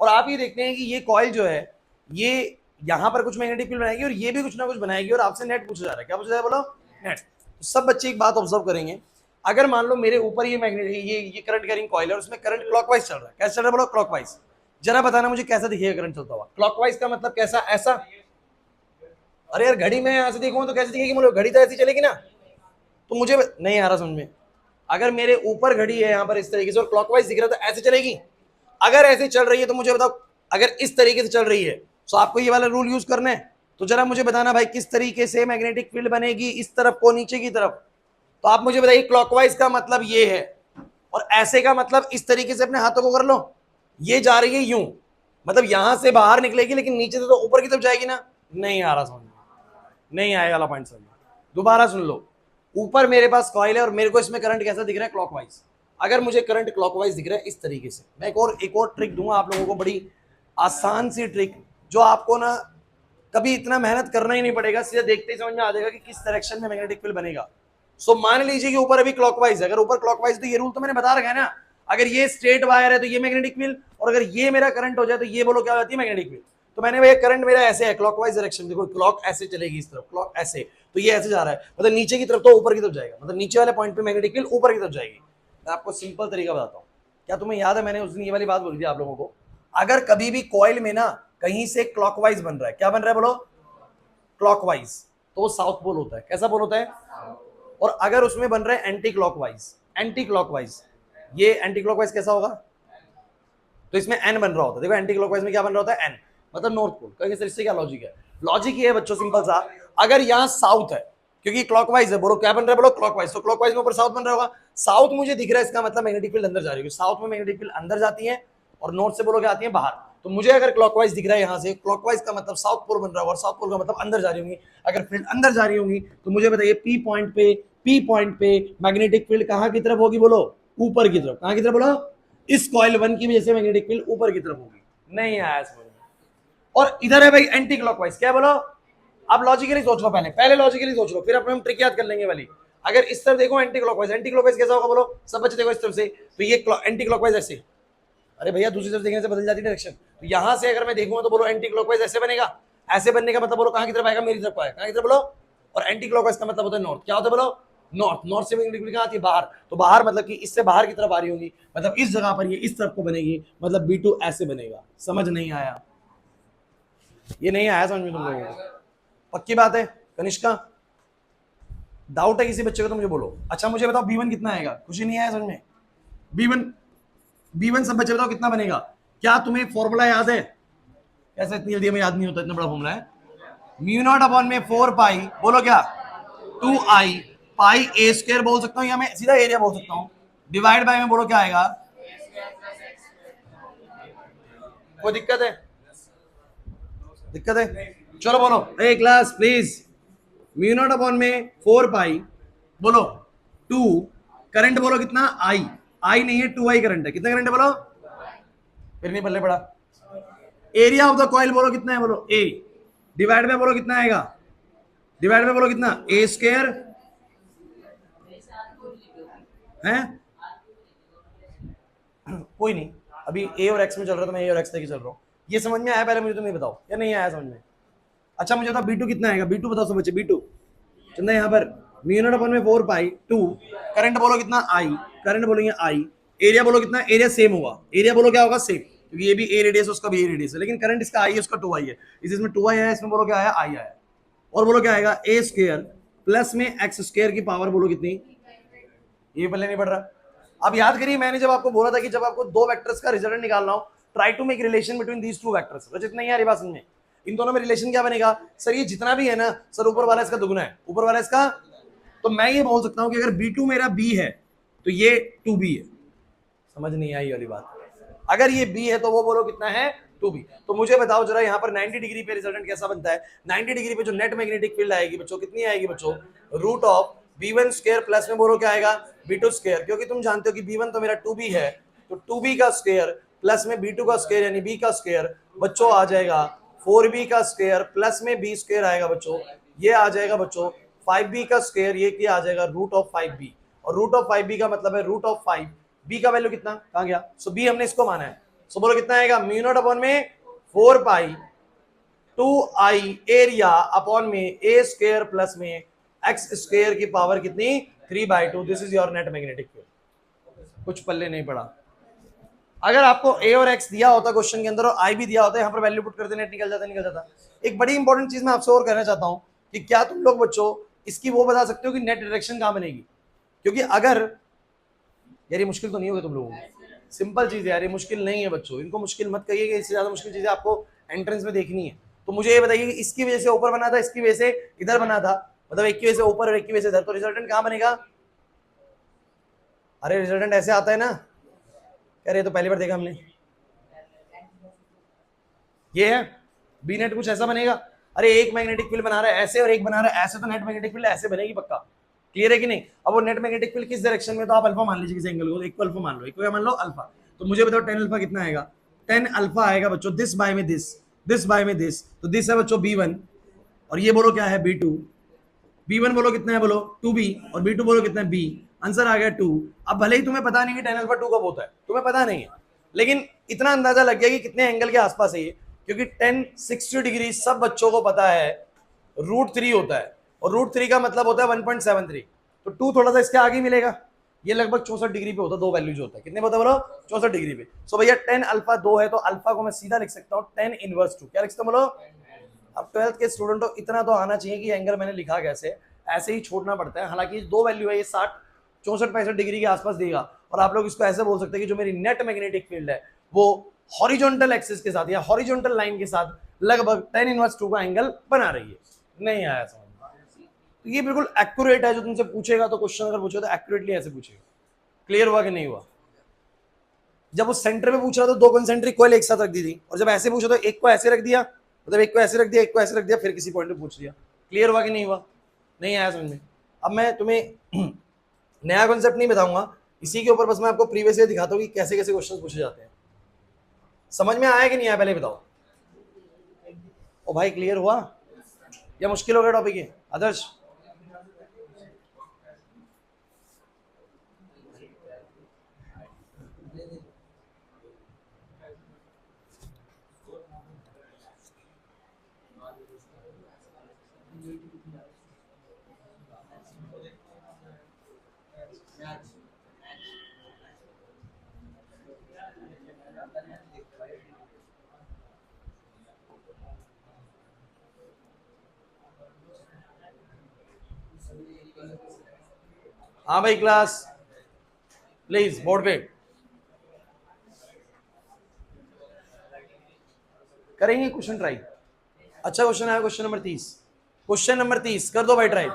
और आप ये देखते हैं कि ये कॉइल जो है ये यहाँ पर कुछ मैग्नेटिक फील्ड बनाएगी और ये भी कुछ ना कुछ बनाएगी, और आपसे नेट पूछा जा रहा है। क्या पूछा जा रहा है बोलो? नेट। तो सब बच्चे एक बात ऑब्जर्व करेंगे, अगर मान लो मेरे ऊपर ये मैग्नेट ये करंट कैरिंग कॉइल है और उसमें करंट क्लॉकवाइज चल रहा है। कैसे चल रहा है बोलो? क्लॉकवाइज। जरा बताना मुझे कैसा दिखेगा करंट चलता हुआ? क्लॉकवाइज का मतलब कैसा? ऐसा। अरे यार घड़ी में यहां से देखूं तो कैसे दिखेगी? घड़ी तो ऐसी चलेगी ना। तो मुझे नहीं आ रहा समझ में। अगर मेरे ऊपर घड़ी है यहाँ पर इस तरीके से और क्लॉकवाइज दिख रहा है तो ऐसे चलेगी। अगर ऐसे चल रही है तो मुझे बताओ, अगर इस तरीके से चल रही है तो आपको ये वाला रूल यूज करना है। तो जरा मुझे बताना भाई किस तरीके से मैग्नेटिक फील्ड बनेगी, इस तरफ को नीचे की तरफ। तो आप मुझे बताइए क्लॉकवाइज का मतलब ये है और ऐसे का मतलब इस तरीके से अपने हाथों को कर लो। ये जा रही है यूं, मतलब यहां से बाहर निकलेगी लेकिन नीचे से तो ऊपर की तरफ जाएगी ना। नहीं आ रहा समझ में, नहीं आएगा वाला पॉइंट समझ में। दोबारा सुन लो, ऊपर मेरे पास कॉइल है और मेरे को इसमें करंट कैसा दिख रहा है, क्लॉकवाइज। अगर मुझे करंट क्लॉकवाइज दिख रहा है इस तरीके से, मैं एक और ट्रिक दूंगा आप लोगों को, बड़ी आसान सी ट्रिक, जो आपको ना कभी इतना मेहनत करना ही नहीं पड़ेगा, सीधा देखते ही समझ में आ जाएगा कि किस डायरेक्शन में मैग्नेटिक फील्ड बनेगा। सो मान लीजिए कि ऊपर अभी क्लॉकवाइज है, अगर ऊपर क्लॉकवाइज तो ये रूल तो मैंने बता रखा है ना, अगर ये स्ट्रेट वायर है तो ये मैग्नेटिक फील्ड, और अगर ये मेरा करंट हो जाए तो ये बोलो क्या हो जाती है, मैग्नेटिक फील्ड। तो मैंने भैया करंट मेरा ऐसे है क्लॉकवाइज डायरेक्शन, देखो क्लॉक ऐसे चलेगी इस तरफ, क्लॉक ऐसे, तो ये ऐसे जा रहा है, मतलब नीचे की तरफ तो ऊपर की तरफ जाएगा, मतलब नीचे वाले पॉइंट पे मैग्नेटिक फील्ड ऊपर की तरफ जाएगी। मैं आपको सिंपल तरीका बताता हूँ। क्या तुम्हें याद है मैंने उस दिन ये वाली बात बोली थी आप लोगों को, अगर कभी भी कॉइल में ना कहीं से क्लॉकवाइज बन रहा है, क्या बन रहा है बोलो, क्लॉकवाइज, तो वो साउथ पोल होता है। कैसा पोल होता है? और अगर उसमें बन रहा है एंटी क्लॉकवाइज, एंटी क्लॉकवाइज, ये एंटी क्लॉकवाइज कैसा होगा, तो इसमें एन बन रहा होता है। देखो एंटी क्लॉकवाइज में क्या बन रहा होता है, एन, मतलब नॉर्थ पोल। कहेंगे सर इससे क्या लॉजिक है? लॉजिक ये है बच्चों सिंपल सा, अगर यहाँ साउथ है, क्योंकि क्लॉकवाइज है, बोलो क्या बन रहा है, बोलो क्लॉकवाइज, तो क्लॉकवाइज में ऊपर साउथ बन रहा होगा, साउथ मुझे दिख रहा है, इसका मतलब मैग्नेटिक फील्ड अंदर जा रही है, साउथ में मैग्नेटिक फील्ड अंदर जाती है और नॉर्थ से बोलो क्या आती है, बाहर। तो मुझे अगर क्लॉकवाइज दिख रहा है यहाँ से, क्लॉकवाइज का मतलब साउथ पोल बन रहा है और साउथ पोल का मतलब अंदर जा रही होंगी। अगर फील्ड अंदर जा रही होंगी तो मुझे बताइए पी पॉइंट पे मैग्नेटिक फील्ड कहाँ की तरफ होगी, बोलो ऊपर की तरफ। कहाँ की तरफ बोलो? इस कॉइल 1 की वजह से मैग्नेटिक फील्ड ऊपर की तरफ होगी। नहीं आया समझ में? और इधर है भाई एंटी क्लॉकवाइज, क्या बोलो? अब लॉजिकली सोच लो, पहले पहले लॉजिकली सोच लो, फिर अपने हम ट्रिक याद कर लेंगे वाली। अगर इस तरफ देखो एंटी क्लॉकवाइज, एंटी क्लॉकवाइज कैसा होगा बोलो सब बच्चे, देखो इस तरफ से, तो ये एंटी क्लॉकवाइज ऐसे, अरे भैया दूसरी तरफ देखने से बदल जाती है डायरेक्शन। तो यहां से अगर मैं देखूंगा तो बोलो एंटी क्लॉकवाइज ऐसे बनेगा, ऐसे बनने का मतलब बोलो कहां की तरफ आएगा, मेरी तरफ आएगा। कहां की तरफ बोलो? और एंटी क्लॉकवाइज का मतलब होता है नॉर्थ। क्या होता है बोलो? नॉर्थ। नॉर्थ से मैग्नेटिक कहां आती है, बाहर। तो बाहर मतलब कि इससे बाहर की तरफ आ रही होंगी, मतलब इस जगह पर ये इस तरफ को बनेगी, मतलब B2 ऐसे बनेगा। समझ नहीं आया? ये नहीं आया समझ में तुम लोगों को? पक्की बात है कनिष्का? डाउट है किसी बच्चे को तो मुझे बोलो। अच्छा मुझे बताओ B1 कितना आएगा? कुछ ही नहीं आया समझ में? B1 सब बच्चे बताओ कितना बनेगा? क्या तुम्हें फॉर्मूला याद है? कैसे इतनी जल्दी हमें याद नहीं होता, इतना बड़ा फॉर्मूला है। म्यू नॉट अपॉन में 4 पाई, बोलो क्या, 2i पाई ए स्क्वायर बोल सकता हूँ, या मैं सीधा एरिया बोल सकता हूँ, डिवाइड बाय में बोलो क्या आएगा? कोई दिक्कत है? दिक्कत है? चलो बोलो a class please. Mu naught upon में 4 पाई, बोलो 2, करंट बोलो कितना, आई, आई नहीं है 2i करंट है। कितना करंट है बोलो? फिर नहीं पल्ले पड़ा। एरिया ऑफ द कॉइल बोलो कितना है, बोलो ए, डिवाइड में बोलो कितना आएगा, डिवाइड में बोलो कितना, ए स्क्वायर है। कोई नहीं, अभी ए और एक्स में चल रहा था, मैं ए और एक्स लेके चल रहा हूँ। ये समझ में आया पहले मुझे, तो नहीं बताओ या नहीं आया समझ में? अच्छा मुझे बताओ B2 कितना आएगा, B2 बताओ सब बच्चे। B2 चंदा यहाँ पर म्यू नॉट अपॉन में 4 पाई 2, करंट बोलो कितना, आई, करंट बोलेंगे आई, एरिया बोलो कितना, एरिया सेम होगा, एरिया बोलो क्या होगा, सेम, क्योंकि ये भी ए रेडियस उसका भी ए रेडियस है, लेकिन करंट इसका आई है उसका 2i है, इसमें 2i आया, इसमें बोलो क्या आया, आई आया। और बोलो क्या आएगा, ए स्क्वायर प्लस में एक्स स्क्वायर की पावर बोलो कितनी, ये पहले नहीं पढ़ रहा। अब याद करिए मैंने जब आपको बोला था कि जब आपको दो वेक्टर्स का रिजल्ट निकालना हो, try to make relation between these two vectors. Rachit नहीं आ रही बात समझ में? इन दोनों में रिलेशन क्या बनेगा सर, ये जितना भी है ना सर, ऊपर वाला इसका दुगना है, ऊपर वाला इसका, तो मैं ये बोल सकता हूं कि अगर B2 मेरा B है तो ये 2B है। समझ नहीं आई वाली बात? अगर ये B है तो वो बोलो कितना है, 2B। तो मुझे बताओ जरा यहाँ पर 90 डिग्री पे रिजल्टेंट कैसा बनता है? 90 डिग्री पे जो नेट मैग्नेटिक फील्ड आएगी बच्चों, कितनी आएगी बच्चों, root of B1 square plus में बोलो क्या आएगा, B2 स्क्वायर, क्योंकि तुम जानते हो कि B1 तो मेरा 2B है, तो 2B का स्क्वायर प्लस में B2 का स्क्वायर यानी B का स्क्वायर बच्चों आ जाएगा 4B का स्क्वायर प्लस में B स्क्वायर आएगा बच्चों, ये आ जाएगा बच्चों 5B का स्क्वायर, ये क्या आ जाएगा, रूट ऑफ 5B। और रूट ऑफ 5B का मतलब है रूट ऑफ 5, B का वैल्यू कितना, कहां गया, सो B हमने इसको माना है, सो बोलो कितना आएगा, म्यू नॉट अपॉन में 4 पाई 2i एरिया अपॉन में ए स्क्वायर प्लस में एक्स स्क्वायर की पावर कितनी, 3/2। This is your net magnetic field. कुछ पल्ले नहीं पड़ा। अगर आपको ए और एक्स दिया होता क्वेश्चन के अंदर और आई भी दिया होता, यहाँ पर वैल्यू पुट करते नेट निकल जाता। एक बड़ी इंपॉर्टेंट चीज मैं आपसे और कहना चाहता हूँ कि क्या तुम लोग बच्चों इसकी वो बता सकते हो कि नेट डायरेक्शन कहाँ बनेगी? क्योंकि अगर, यार ये मुश्किल तो नहीं होगा तुम लोगों को, सिंपल चीज है यार, ये मुश्किल नहीं है बच्चों, इनको मुश्किल मत कहिए कि इससे ज्यादा मुश्किल चीजें आपको एंट्रेंस में देखनी है। तो मुझे ये बताइए कि इसकी वजह से ऊपर बना था, इसकी वजह से इधर बना था, मतलब एक की वजह से ऊपर और एक की वजह से इधर, तो रिजल्टेंट कहां बनेगा? अरे रिजल्टेंट ऐसे आता है ना, कह रहे तो पहली बार देखा हमने, ये है बी नेट, कुछ ऐसा बनेगा। अरे एक मैग्नेटिक फील्ड बना रहा है ऐसे और एक बना रहा है ऐसे, तो नेट मैग्नेटिक फील्ड ऐसे बनेगी पक्का। क्लियर है कि नहीं? अब वो नेट मैग्नेटिक फील्ड किस डायरेक्शन में, तो आप अल्फा मान लीजिए किसी एंगल को, एक को अल्फा मान लो, एक को क्या मान लो? अल्फा। तो मुझे बताओ 10 अल्फा कितना आएगा? 10 अल्फा आएगा बच्चों दिस बाय में दिस, दिस बाय में दिस, तो दिस है बच्चों B1, और ये बोलो क्या है? B2। B1 बोलो कितना है? बोलो 2B, और B2 बोलो कितना है? B। आंसर आ गया 2। अब भले ही तुम्हें पता नहीं कि 10 अल्फा 2 कब होता है, तुम्हें पता नहीं है, लेकिन इतना अंदाजा लग गया कि कितने एंगल के आसपास है ये, क्योंकि 10 60 डिग्री सब बच्चों को पता है √3 होता है, और √3 का मतलब होता है 1.73, तो 2 थोड़ा सा इसके आगे मिलेगा, ये लगभग 64 डिग्री पे होता है, दो वैल्यू जो होता है, कितने पे होता है बोलो? 64 डिग्री पे। सो भैया 10 अल्फा 2 है, तो अल्फा को मैं सीधा लिख सकता हूँ 10 इनवर्स 2, क्या लिख सकता हूँ बोलो? अब 12th के स्टूडेंट को इतना तो आना चाहिए कि एंगल मैंने लिखा कैसे, ऐसे ही छोड़ना पड़ता है। हालांकि दो वैल्यू है, ये 60 64 65 डिग्री के आसपास देगा, और आप लोग इसको ऐसे बोल सकते हैं कि जो मेरी नेट मैग्नेटिक फील्ड है वो हॉरिजॉन्टल एक्सिस के साथ या हॉरिजॉन्टल लाइन के साथ लगभग 10 इनवर्स 2 का एंगल बना रही है। नहीं आया समझ में? तो ये बिल्कुल एक्यूरेट है, जो तुमसे पूछेगा तो क्वेश्चन अगर पूछे तो एक्यूरेटली ऐसे पूछेगा। क्लियर हुआ कि नहीं हुआ? जब उस सेंटर में पूछ रहा था, दो कंसेंट्रिक कॉइल एक साथ रख दी थी, और जब ऐसे पूछा तो एक को ऐसे रख दिया, मतलब एक को ऐसे रख दिया, एक को ऐसे रख दिया, फिर किसी पॉइंट पे पूछ लिया। क्लियर हुआ कि नहीं हुआ? नहीं आया समझ में? अब मैं तुम्हें नया कॉन्सेप्ट नहीं बताऊंगा, इसी के ऊपर बस मैं आपको प्रीवियस ईयर दिखाता हूँ कि कैसे कैसे क्वेश्चन पूछे जाते हैं। समझ में आया कि नहीं आया पहले बताओ? ओ भाई क्लियर हुआ या मुश्किल हो गया टॉपिक ये? आदर्श हाँ भाई क्लास प्लीज बोर्ड पे करेंगे क्वेश्चन ट्राई। अच्छा क्वेश्चन आया, क्वेश्चन नंबर 30, क्वेश्चन नंबर 30 कर दो भाई ट्राई।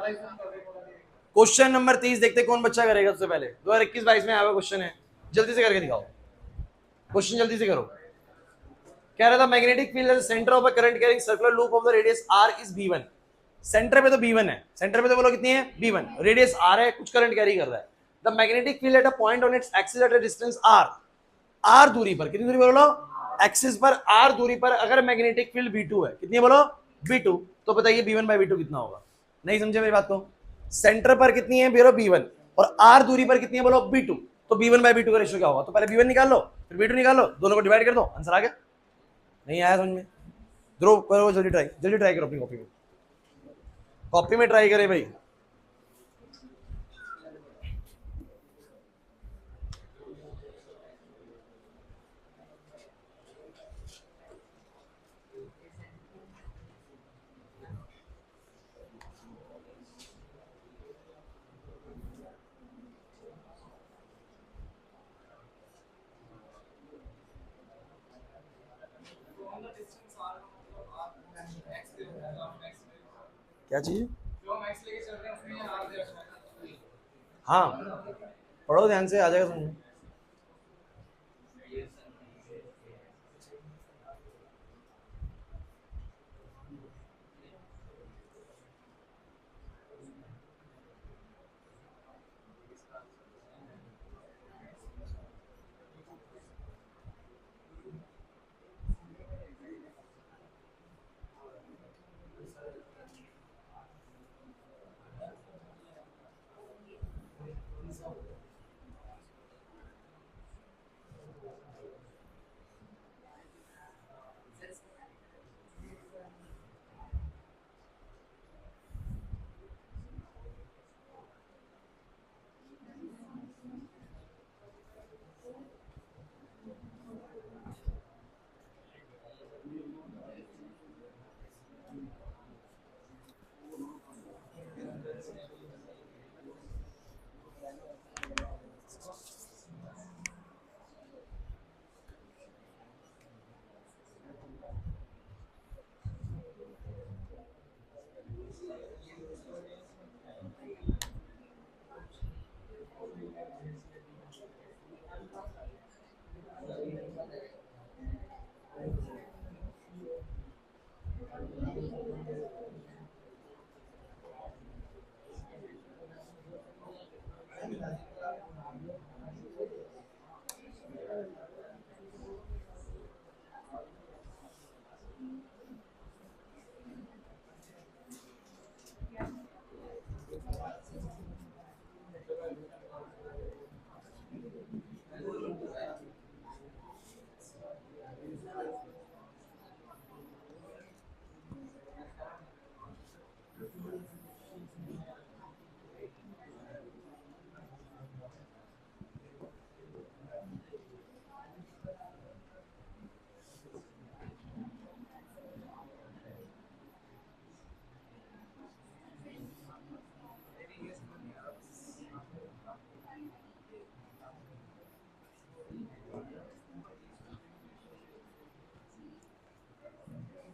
क्वेश्चन नंबर 30 देखते कौन बच्चा करेगा सबसे पहले। 2021-22 में आया हुआ क्वेश्चन है, जल्दी से करके दिखाओ क्वेश्चन, जल्दी से करो। कह रहा था magnetic field centre of a current carrying circular loop of the radius r is B1। Centre पे तो B1 है, सेंटर पे तो बोलो कितनी है? B1, रेडियस r है, कुछ करंट कैरी कर रहा है। The magnetic field at a point on its axis at a distance r दूरी पर, कितनी दूरी बोलो? एक्सिस पर r दूरी पर अगर मैग्नेटिक फील्ड B2 है, कितनी बोलो? B2, तो बताइए B1/B2 कितना होगा? नहीं समझे मेरी बात को? सेंटर पर कितनी है बोलो? B1, और r दूरी पर कितनी है बोलो? B2, तो B1/B2 का रेशियो क्या होगा? तो पहले B1 निकाल लो, फिर B2 निकाल लो, दोनों को डिवाइड कर दो, आंसर आ गया। नहीं आया समझ में? ध्रुव करो जल्दी ट्राई, जल्दी ट्राई करो अपनी कॉपी में, कॉपी में ट्राई करे भाई। क्या चाहिए? हाँ पढ़ो ध्यान से, आ जाएगा समझ में।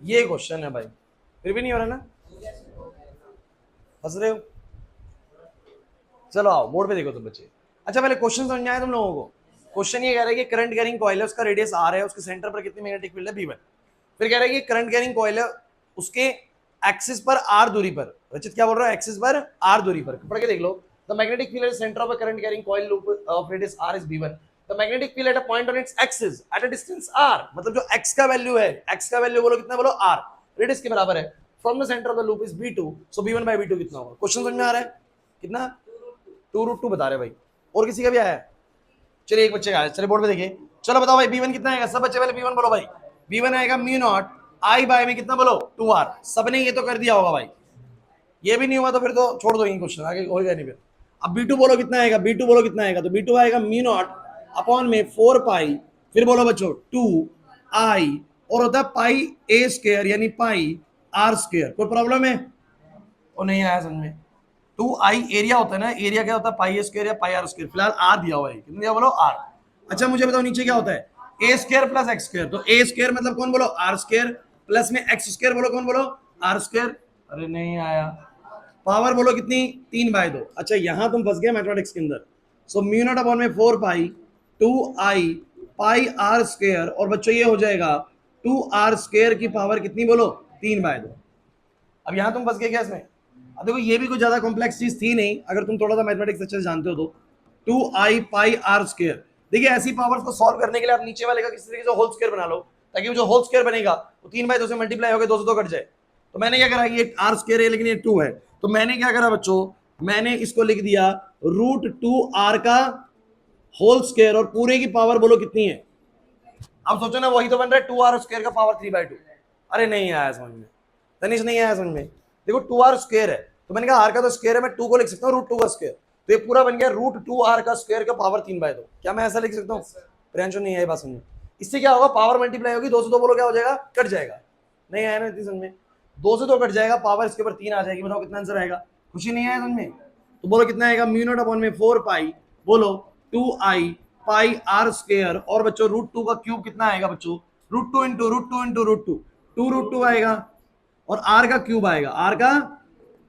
ये क्वेश्चन है भाई, फिर भी नहीं हो रहा ना, हंस रहे हो? चलो आओ बोर्ड पे देखो तुम बच्चे। अच्छा पहले क्वेश्चन समझ में आया तुम लोगों को? क्वेश्चन ये कह रहा है कि करंट कैरिंग कॉइल है, उसका रेडियस आर है, उसके सेंटर पर कितनी मैग्नेटिक फील्ड है V1। फिर कह रहा है कि करंट कैरिंग कॉइल है, उसके एक्सिस पर आर दूरी पर, रचित क्या बोल रहा है, एक्सिस पर आर दूरी पर, पढ़ के देख लो। The magnetic field at center of a current carrying coil loop of radius r is V1। The magnetic field at a point on its axis at a distance r, मतलब जो x का value है, x का value बोलो कितना, बोलो r, radius के बराबर है, from the centre of the loop is V2, so V1 by V2 कितना होगा? क्वेश्चन समझ में आ रहा है? कितना? 2√2 बता रहे भाई। और किसी का भी आया है? चलिए एक बच्चे का आया, चलिए बोर्ड पे देखिए। चलो बताओ भाई V1 कितना आएगा, सब बच्चे पहले V1 बोलो भाई। V1 आएगा म्यू नॉट I बाय में कितना बोलो, 2r। सबने ये तो कर दिया होगा भाई, ये भी नहीं हुआ तो फिर तो छोड़ दो, यही क्वेश्चन आगे होगा नहीं फिर। अब B2 बोलो कितना आएगा, B2 बोलो कितना आएगा, तो B2 आएगा म्यू नॉट अपॉन में 4 पाई, फिर बोलो बच्चों 2i, और होता है पाई a स्क्वायर यानी पाई r स्क्वायर। कोई प्रॉब्लम है? और नहीं आया समझ में? 2i एरिया होता है ना, एरिया क्या होता है, पाई स्क्वायर या पाई आर स्क्वायर, फिलहाल आर दिया हुआ है, कितना दिया बोलो r। अच्छा मुझे बताओ नीचे क्या होता है, ए स्क्वायर प्लस एक्स स्क्वायर, तो ए स्क्वायर मतलब कौन बोलो, आर स्क्वायर, प्लस में एक्स स्क्वायर बोलो कौन बोलो, आर स्क्वायर। अरे नहीं आया, पावर बोलो कितनी, 3/2। अच्छा यहां तुम फंस गए मैथमेटिक्स के अंदर। सो म्यू नॉट अपॉन में 4 पाई 2i पाई आर स्क्वायर, और बच्चों ये हो जाएगा 2r स्क्वायर की पावर कितनी बोलो, 3/2। अब यहां तुम फंस गए क्या इसमें? अब देखो ये भी कोई ज्यादा कॉम्प्लेक्स चीज थी नहीं, अगर तुम थोड़ा सा मैथमेटिक्स अच्छे से जानते हो तो। 2i पाई आर स्क्वायर, देखिए ऐसी पावर्स को सॉल्व करने के लिए आप नीचे वाले का किसी तरीके से होल स्क्वायर बना लो, ताकि वो जो होल स्क्वायर बनेगा वो 3/2 से मल्टीप्लाई होकर 2 से 2 कट जाए। तो मैंने क्या करा, ये आर स्क्वायर है लेकिन ये 2 है, तो मैंने क्या करा बच्चों, मैंने इसको लिख दिया √2r का होल स्क्वायर, और पूरे की पावर बोलो कितनी है। अब सोचो ना, वही तो बन रहा है 2r स्क्वायर का पावर 3/2। अरे नहीं आया समझ में, तनिष नहीं आया समझ में? देखो 2r स्क्वायर है, तो मैंने कहा आर का तो स्क्वायर है, मैं 2 को लिख सकता हूँ √2 का स्क्वायर, तो ये पूरा बन गया √2r का स्क्वायर का पावर 3/2। क्या मैं ऐसा लिख सकता हूँ? प्रियांशु नहीं है बात समझ में? इससे क्या होगा, पावर मल्टीप्लाई होगी, 2 से 2 बोलो क्या हो जाएगा, कट जाएगा। नहीं आया ना इतनी समझ में? 2 से 2 कट जाएगा, पावर इसके ऊपर 3 आ जाएगी, बताओ कितना आंसर आएगा? खुशी नहीं आया समझ में? तो बोलो कितना आएगा, म्यू नॉट अपॉन में 4 पाई बोलो 2i पाई आर स्क्वायर, और बच्चों √2 का क्यूब कितना आएगा बच्चों, √2 इंटू √2 इंटू √2, 2√2 आएगा, और आर का क्यूब आएगा, आर का।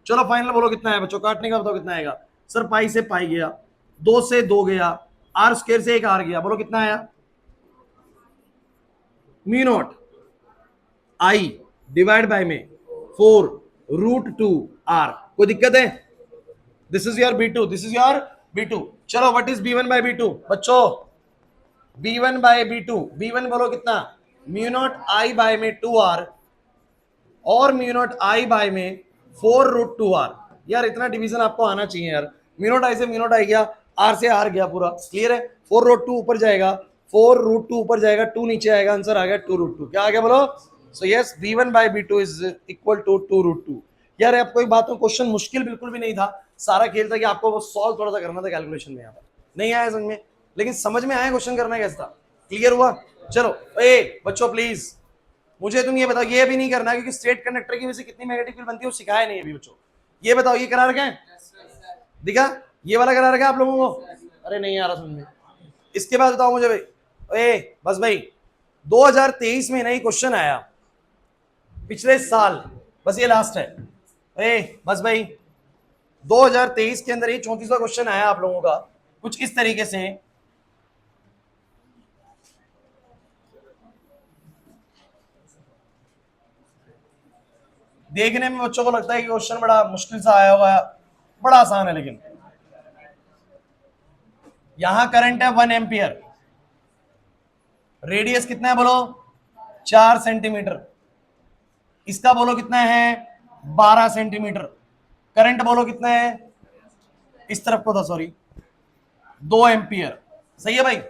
चलो फाइनल बोलो कितना है बच्चों, काटने का बताओ कितना आएगा। सर पाई से पाई गया, 2 से 2 गया, आर स्क्वायर से एक आर गया, बोलो कितना आया, mu naught I divide by में 4√2 आर। कोई दिक्कत है? This is your B2, this is your B2। चलो what is B1 by B2 बच्चों, B1 बाय B2, B1 बोलो कितना, म्यू नॉट आई बाय में 2r, और म्यू नॉट आई बाय में 4√2r। यार इतना डिवीजन आपको आना चाहिए यार, म्यू नॉट आई से म्यू नॉट आई गया, आर से आर गया, पूरा क्लियर है। 4√2 ऊपर जाएगा, 4√2 ऊपर जाएगा, 2 नीचे आएगा, आंसर आ गया 2√2। क्या आ गया बोलो? So yes B1 by B2 is equal to 2√2। यार आपको एक बात, क्वेश्चन मुश्किल बिल्कुल भी नहीं था, सारा खेल था कि आपको वो सॉल्व थोड़ा सा करना था कैलकुलेशन में, यहाँ पर नहीं आया समझ में, लेकिन समझ में आया क्वेश्चन करना कैसा था, क्लियर हुआ? चलो ए बच्चों प्लीज मुझे तुम ये बताओ, ये भी नहीं करना क्योंकि स्ट्रेट कंडक्टर की वजह से कितनी मैग्नेटिक फील्ड बनती है वो सिखाया नहीं अभी बच्चों। ये बताओ ये करा रखा है, दिखा, ये वाला करा रखा है आप लोगों को? अरे नहीं आ रहा समझ में। इसके बाद बताओ मुझे भाई, ए बस भाई 2023 में नई क्वेश्चन आया, पिछले साल, बस ये लास्ट है। ए बस भाई 2023 के अंदर ये 34वां क्वेश्चन आया आप लोगों का कुछ इस तरीके से, देखने में बच्चों को लगता है कि क्वेश्चन बड़ा मुश्किल सा आया हुआ है, बड़ा आसान है, लेकिन यहां करंट है 1 एम्पियर, रेडियस कितना है बोलो 4 सेंटीमीटर, इसका बोलो कितना है 12 सेंटीमीटर, करंट बोलो कितना है इस तरफ को था, सॉरी 2 एम्पियर। सही है भाई।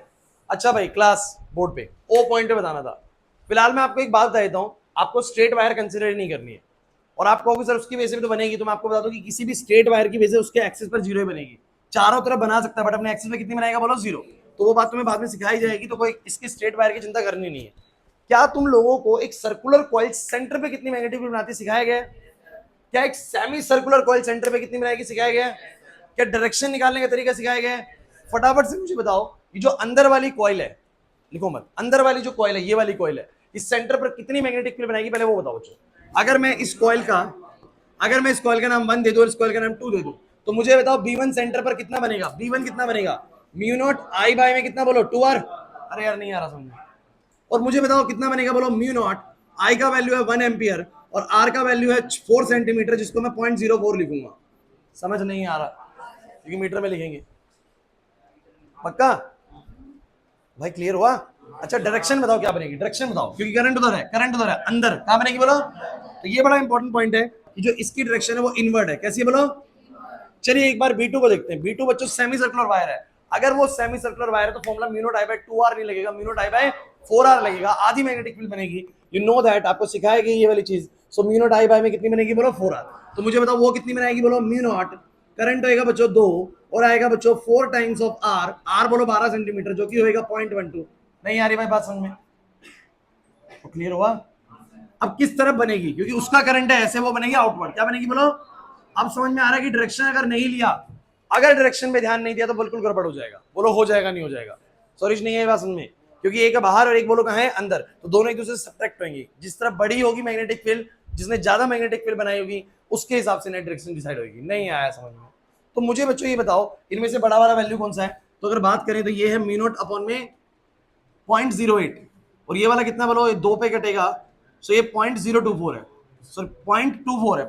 अच्छा भाई, क्लास बोर्ड पे ओ पॉइंट पे बताना था। फिलहाल मैं आपको एक बात बता देता हूं, आपको स्ट्रेट वायर कंसिडर नहीं करनी है, और आप कहोगे सर उसकी वजह से भी तो बनेगी, तो मैं आपको बता दूं कि किसी भी स्ट्रेट वायर की वजह से उसके एक्सिस पर जीरो ही बनेगी, चारों तरफ बना सकता है बट अपने एक्सिस में कितनी बनाएगा बोलो जीरो। तो वो बात तुम्हें बाद में सिखाई जाएगी, तो कोई इसकी स्ट्रेट वायर की चिंता करनी नहीं है। क्या तुम लोगों को एक सर्कुलर कॉइल सेंटर पे कितनी मैग्नेटिक फील्ड बनाती सिखाया गया है? क्या एक सेमी सर्कुलर कॉइल सेंटर पे कितनी बनाएगी सिखाया गया है? क्या डायरेक्शन निकालने का तरीका सिखाया गया है? फटाफट से मुझे बताओ, ये जो अंदर वाली कॉइल है, लिखो मत, अंदर वाली जो कॉइल है, ये वाली कॉइल है, इस सेंटर पर कितनी मैग्नेटिक फील्ड बनाएगी पहले वो बताओ बच्चों। अगर मैं इस कॉइल का नाम 1 दे दूं और इस कॉइल का नाम 2 दे दूं, तो मुझे बताओ B1 सेंटर पर कितना बनेगा, B1 कितना बनेगा, म्यू नॉट I बाय में कितना बोलो 2R, अरे यार नहीं आ रहा समझ में। और मुझे बताओ कितना बनेगा बोलो म्यू नॉट, I का वैल्यू है 1 एम्पियर और R का वैल्यू है 4 सेंटीमीटर, जिसको मैं 0.04 लिखूंगा। समझ नहीं आ रहा क्योंकि मीटर में लिखेंगे, पक्का भाई, क्लियर हुआ? अच्छा डायरेक्शन बताओ क्या बनेगी, डायरेक्शन बताओ, क्योंकि करंट उधर है, अंदर कहां बनेगी बोलो। तो ये बड़ा इंपॉर्टेंट पॉइंट है कि जो इसकी डायरेक्शन है वो इनवर्ड है, कैसी है बोलो। चलिए एक बार B2 को देखते हैं। B2 बच्चों सेमी सर्कुलर वायर है, अगर वो सेमी सर्कुलर वायर है तो formula mu naught I by 2R नहीं लगेगा, mu naught I bye 4R लगेगा, आधी मैग्नेटिक फील्ड बनेगी, यू नो दैट, आपको सिखाया गया ये वाली चीज। So mu naught I by में कितनी बनेगी बोलो 4R। तो मुझे बताओ वो कितनी बनाएगी बोलो, म्यू नॉट, करंट होएगा बच्चों 2 और आएगा बच्चों 4 टाइम्स ऑफ R बोलो 12 सेंटीमीटर, जो कि होएगा 0.12। नहीं आ रही भाई बात समझ में, तो क्लियर हुआ? अब किस तरफ बनेगी, क्योंकि उसका करंट है ऐसे, वो बनेगी आउटवर्ड, क्या बनेगी बोलो। अब समझ में आ रहा है कि डायरेक्शन अगर नहीं लिया, अगर डायरेक्शन पे ध्यान नहीं दिया तो बिल्कुल गड़बड़ हो जाएगा, बोलो हो जाएगा नहीं हो जाएगा, सॉरी नहीं है बात समझ में, क्योंकि एक है बाहर और एक बोलो कहां है अंदर, तो दोनों एक दूसरे से सब्ट्रैक्ट होंगे, जिस तरफ बड़ी होगी मैग्नेटिक फील्ड, जिसने ज्यादा मैग्नेटिक फील्ड बनाई होगी उसके हिसाब से नेट डायरेक्शन डिसाइड होगी। नहीं आया समझ में? तो मुझे बच्चों ये बताओ इनमें से बड़ा वाला वैल्यू कौन सा है, तो अगर बात करें तो ये है म्यू नॉट अपॉन में 0.08, और ये वाला कितना बोलो, ये 2 पे कटेगा, सो ये 0.024 है, सॉरी 0.24 है,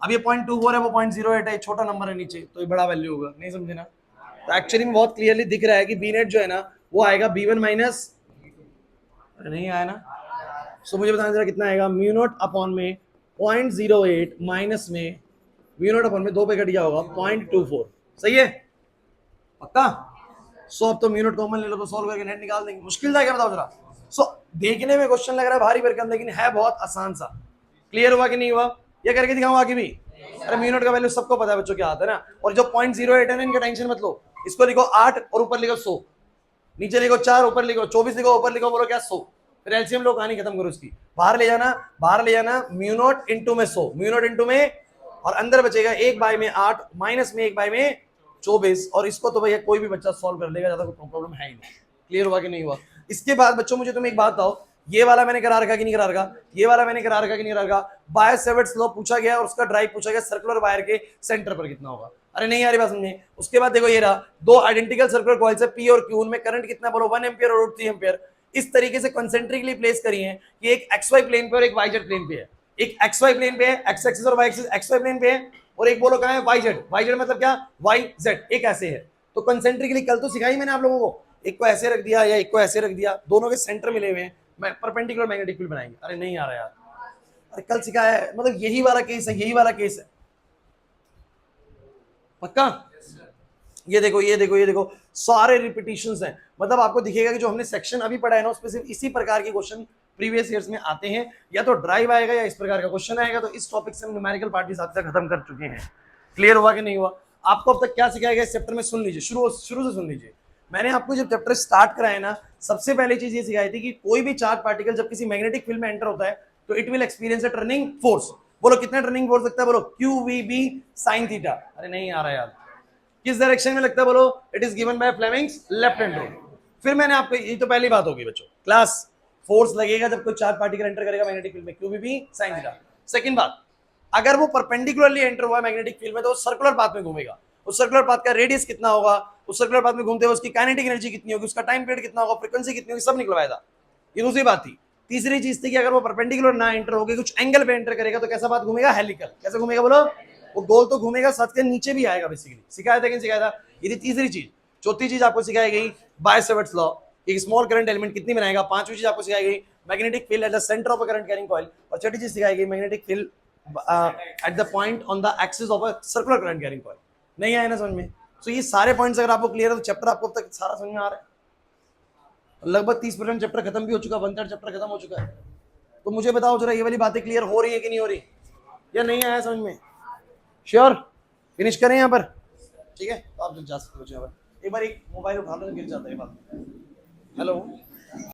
अब ये 0.24 है, वो 0.08 है, छोटा नंबर है नीचे, तो ये बड़ा वैल्यू होगा, नहीं समझे ना। तो एक्चुअली में बहुत क्लियरली दिख रहा है कि बी नेट जो है ना वो आएगा B1 माइनस, नहीं आया ना, सो मुझे बताना जरा कितना आएगा, म्यू नॉट अपॉन में 0.08 माइनस में म्यू नॉट अपॉन में 2 पे कट गया होगा 0.24, सही है पक्का। सो अब तो म्यू नॉट कॉमन ले लो तो सॉल्व करके नेट निकाल देंगे, मुश्किल था क्या बताओ जरा। सो देखने में क्वेश्चन लग रहा है भारी भरकम, लेकिन है बहुत आसान सा। क्लियर हुआ कि नहीं हुआ? ये करके दिखाऊं आगे भी। अरे म्यू नॉट का वैल्यू सबको पता है बच्चों क्या आता है ना, और जो 0.08 है ना, इनका टेंशन मत लो, इसको लिखो 8 और ऊपर लिखो 100, नीचे लिखो 4 ऊपर लिखो 24 लिखो ऊपर लिखो बोलो क्या 100, फिर एलसीएम लो कहानी खत्म करो उसकी, बाहर ले जाना म्यू नॉट इंटू में 100, म्यू नॉट इंटू में, और अंदर बचेगा 1 बाय में 8 माइनस में 1 बाय में 24, और इसको तो भैया कोई भी बच्चा सॉल्व कर लेगा, ज्यादा कोई प्रॉब्लम है ही नहीं। क्लियर हुआ कि नहीं हुआ? इसके बाद बच्चों मुझे तुम्हें एक बात बताओ, ये वाला मैंने करा रखा कि नहीं करा रखा, ये वाला मैंने करा रखा कि नहीं करा रखा, बाय-सेवर्ट्स लॉ पूछा गया और उसका ड्राइव पूछा गया, सर्कुलर वायर के सेंटर पर कितना होगा। अरे नहीं यार बात समझे। उसके बाद देखो ये रहा, दो आइडेंटिकल सर्कुलर कॉइल्स है P और Q, उनमें करंट कितना बोलो 1 एम्पियर और 3 एम्पियर, इस तरीके से कंसेंट्रिकली प्लेस करी है कि एक XY प्लेन पे और एक YZ प्लेन पे है, एक XY प्लेन पे है, X एक्सिस और Y एक्सिस XY प्लेन पे है, और एक बोलो कहां है YZ मतलब क्या YZ, एक ऐसे है। तो कंसेंट्रिकली कल तो सिखाई मैंने आप लोगों को, एक को ऐसे रख दिया या एक को ऐसे रख दिया, दोनों के सेंटर मिले हुए हैं, मैं परपेंडिकुलर मैग्नेटिक फील्ड बनाएंगे। अरे नहीं आ रहा यार, अरे कल सिखाया है, मतलब यही वाला केस है, यही वाला केस है पक्का। ये देखो सारे रिपीटिशंस हैं, मतलब आपको दिखेगा कि जो हमने सेक्शन अभी पढ़ा है ना उसमें सिर्फ इसी प्रकार के क्वेश्चन प्रीवियस ईयर्स में आते हैं, या तो ड्राइव आएगा या इस प्रकार का क्वेश्चन आएगा। तो इस टॉपिक से हम न्यूमेरिकल पार्ट भी साथ खत्म कर चुके हैं। क्लियर हुआ कि नहीं हुआ? आपको अब तक क्या सिखाया गया इस चैप्टर में सुन लीजिए, शुरू से सुन लीजिए। मैंने आपको जब चैप्टर स्टार्ट कराया ना, सबसे पहले चीज ये सिखाई थी कि कोई भी चार्ज पार्टिकल जब किसी मैग्नेटिक फील्ड में एंटर होता है तो it will experience a turning force. बोलो कितना टर्निंग फोर्स लगता है बोलो, QVB sin थीटा। अरे नहीं आ रहा यार, किस डायरेक्शन में लगता है बोलो, it is given by Fleming's left hand rule. फिर मैंने आपको, ये तो पहली बात होगी बच्चों, क्लास फोर्स लगेगा जब कोई चार्ज पार्टिकल एंटर करेगा मैग्नेटिक फील्ड में, QVB sin थीटा। सेकंड बात, अगर वो परपेंडिकुलरली एंटर हुआ मैग्नेटिक फील्ड में तो सर्कुलर पाथ में घूमेगा, उस सर्कुलर पाथ का रेडियस कितना होगा, उस सर्कुलर पाथ में घूमते हुए उसकी काइनेटिक एनर्जी कितनी होगी, उसका टाइम पीरियड कितना होगा, फ्रीक्वेंसी कितनी होगी, सब निकलवाया था। ये दूसरी बात थी। तीसरी चीज थी कि अगर वो परपेंडिकुलर ना एंटर होगी, कुछ एंगल पे एंटर करेगा तो कैसा बात घूमेगा, हेलिकल। कैसे घूमेगा बोलो, वो गोल तो घूमेगा, साथ के नीचे भी आएगा बेसिकली। सिखाया था कि नहीं सिखाया था? ये थी तीसरी चीज। चौथी चीज आपको सिखाई गई बाय-सेवर्ट्स लॉ, एक स्मॉल करंट एलिमेंट कितनी बनाएगा। पांचवी चीज आपको सिखाई गई magnetic field eight the centre of a current carrying coil, और छठी चीज सिखाई गई magnetic field at the point on the axis of a circular current carrying coil. नहीं आया ना समझ में? तो ये सारे पॉइंट्स अगर आपको क्लियर है तो चैप्टर आपको अब तक सारा समझ में आ रहा है। लगभग 30% चैप्टर खत्म भी हो चुका है, 1/3 चैप्टर खत्म हो चुका है। तो मुझे बताओ जरा, ये वाली बातें क्लियर हो रही है कि नहीं हो रही, या नहीं आया समझ में? श्योर फिनिश करें यहाँ पर? ठीक है, तो आप जा सकते हो यहाँ पर। एक बार एक मोबाइल उठा लो, गिर जाता है बात। हेलो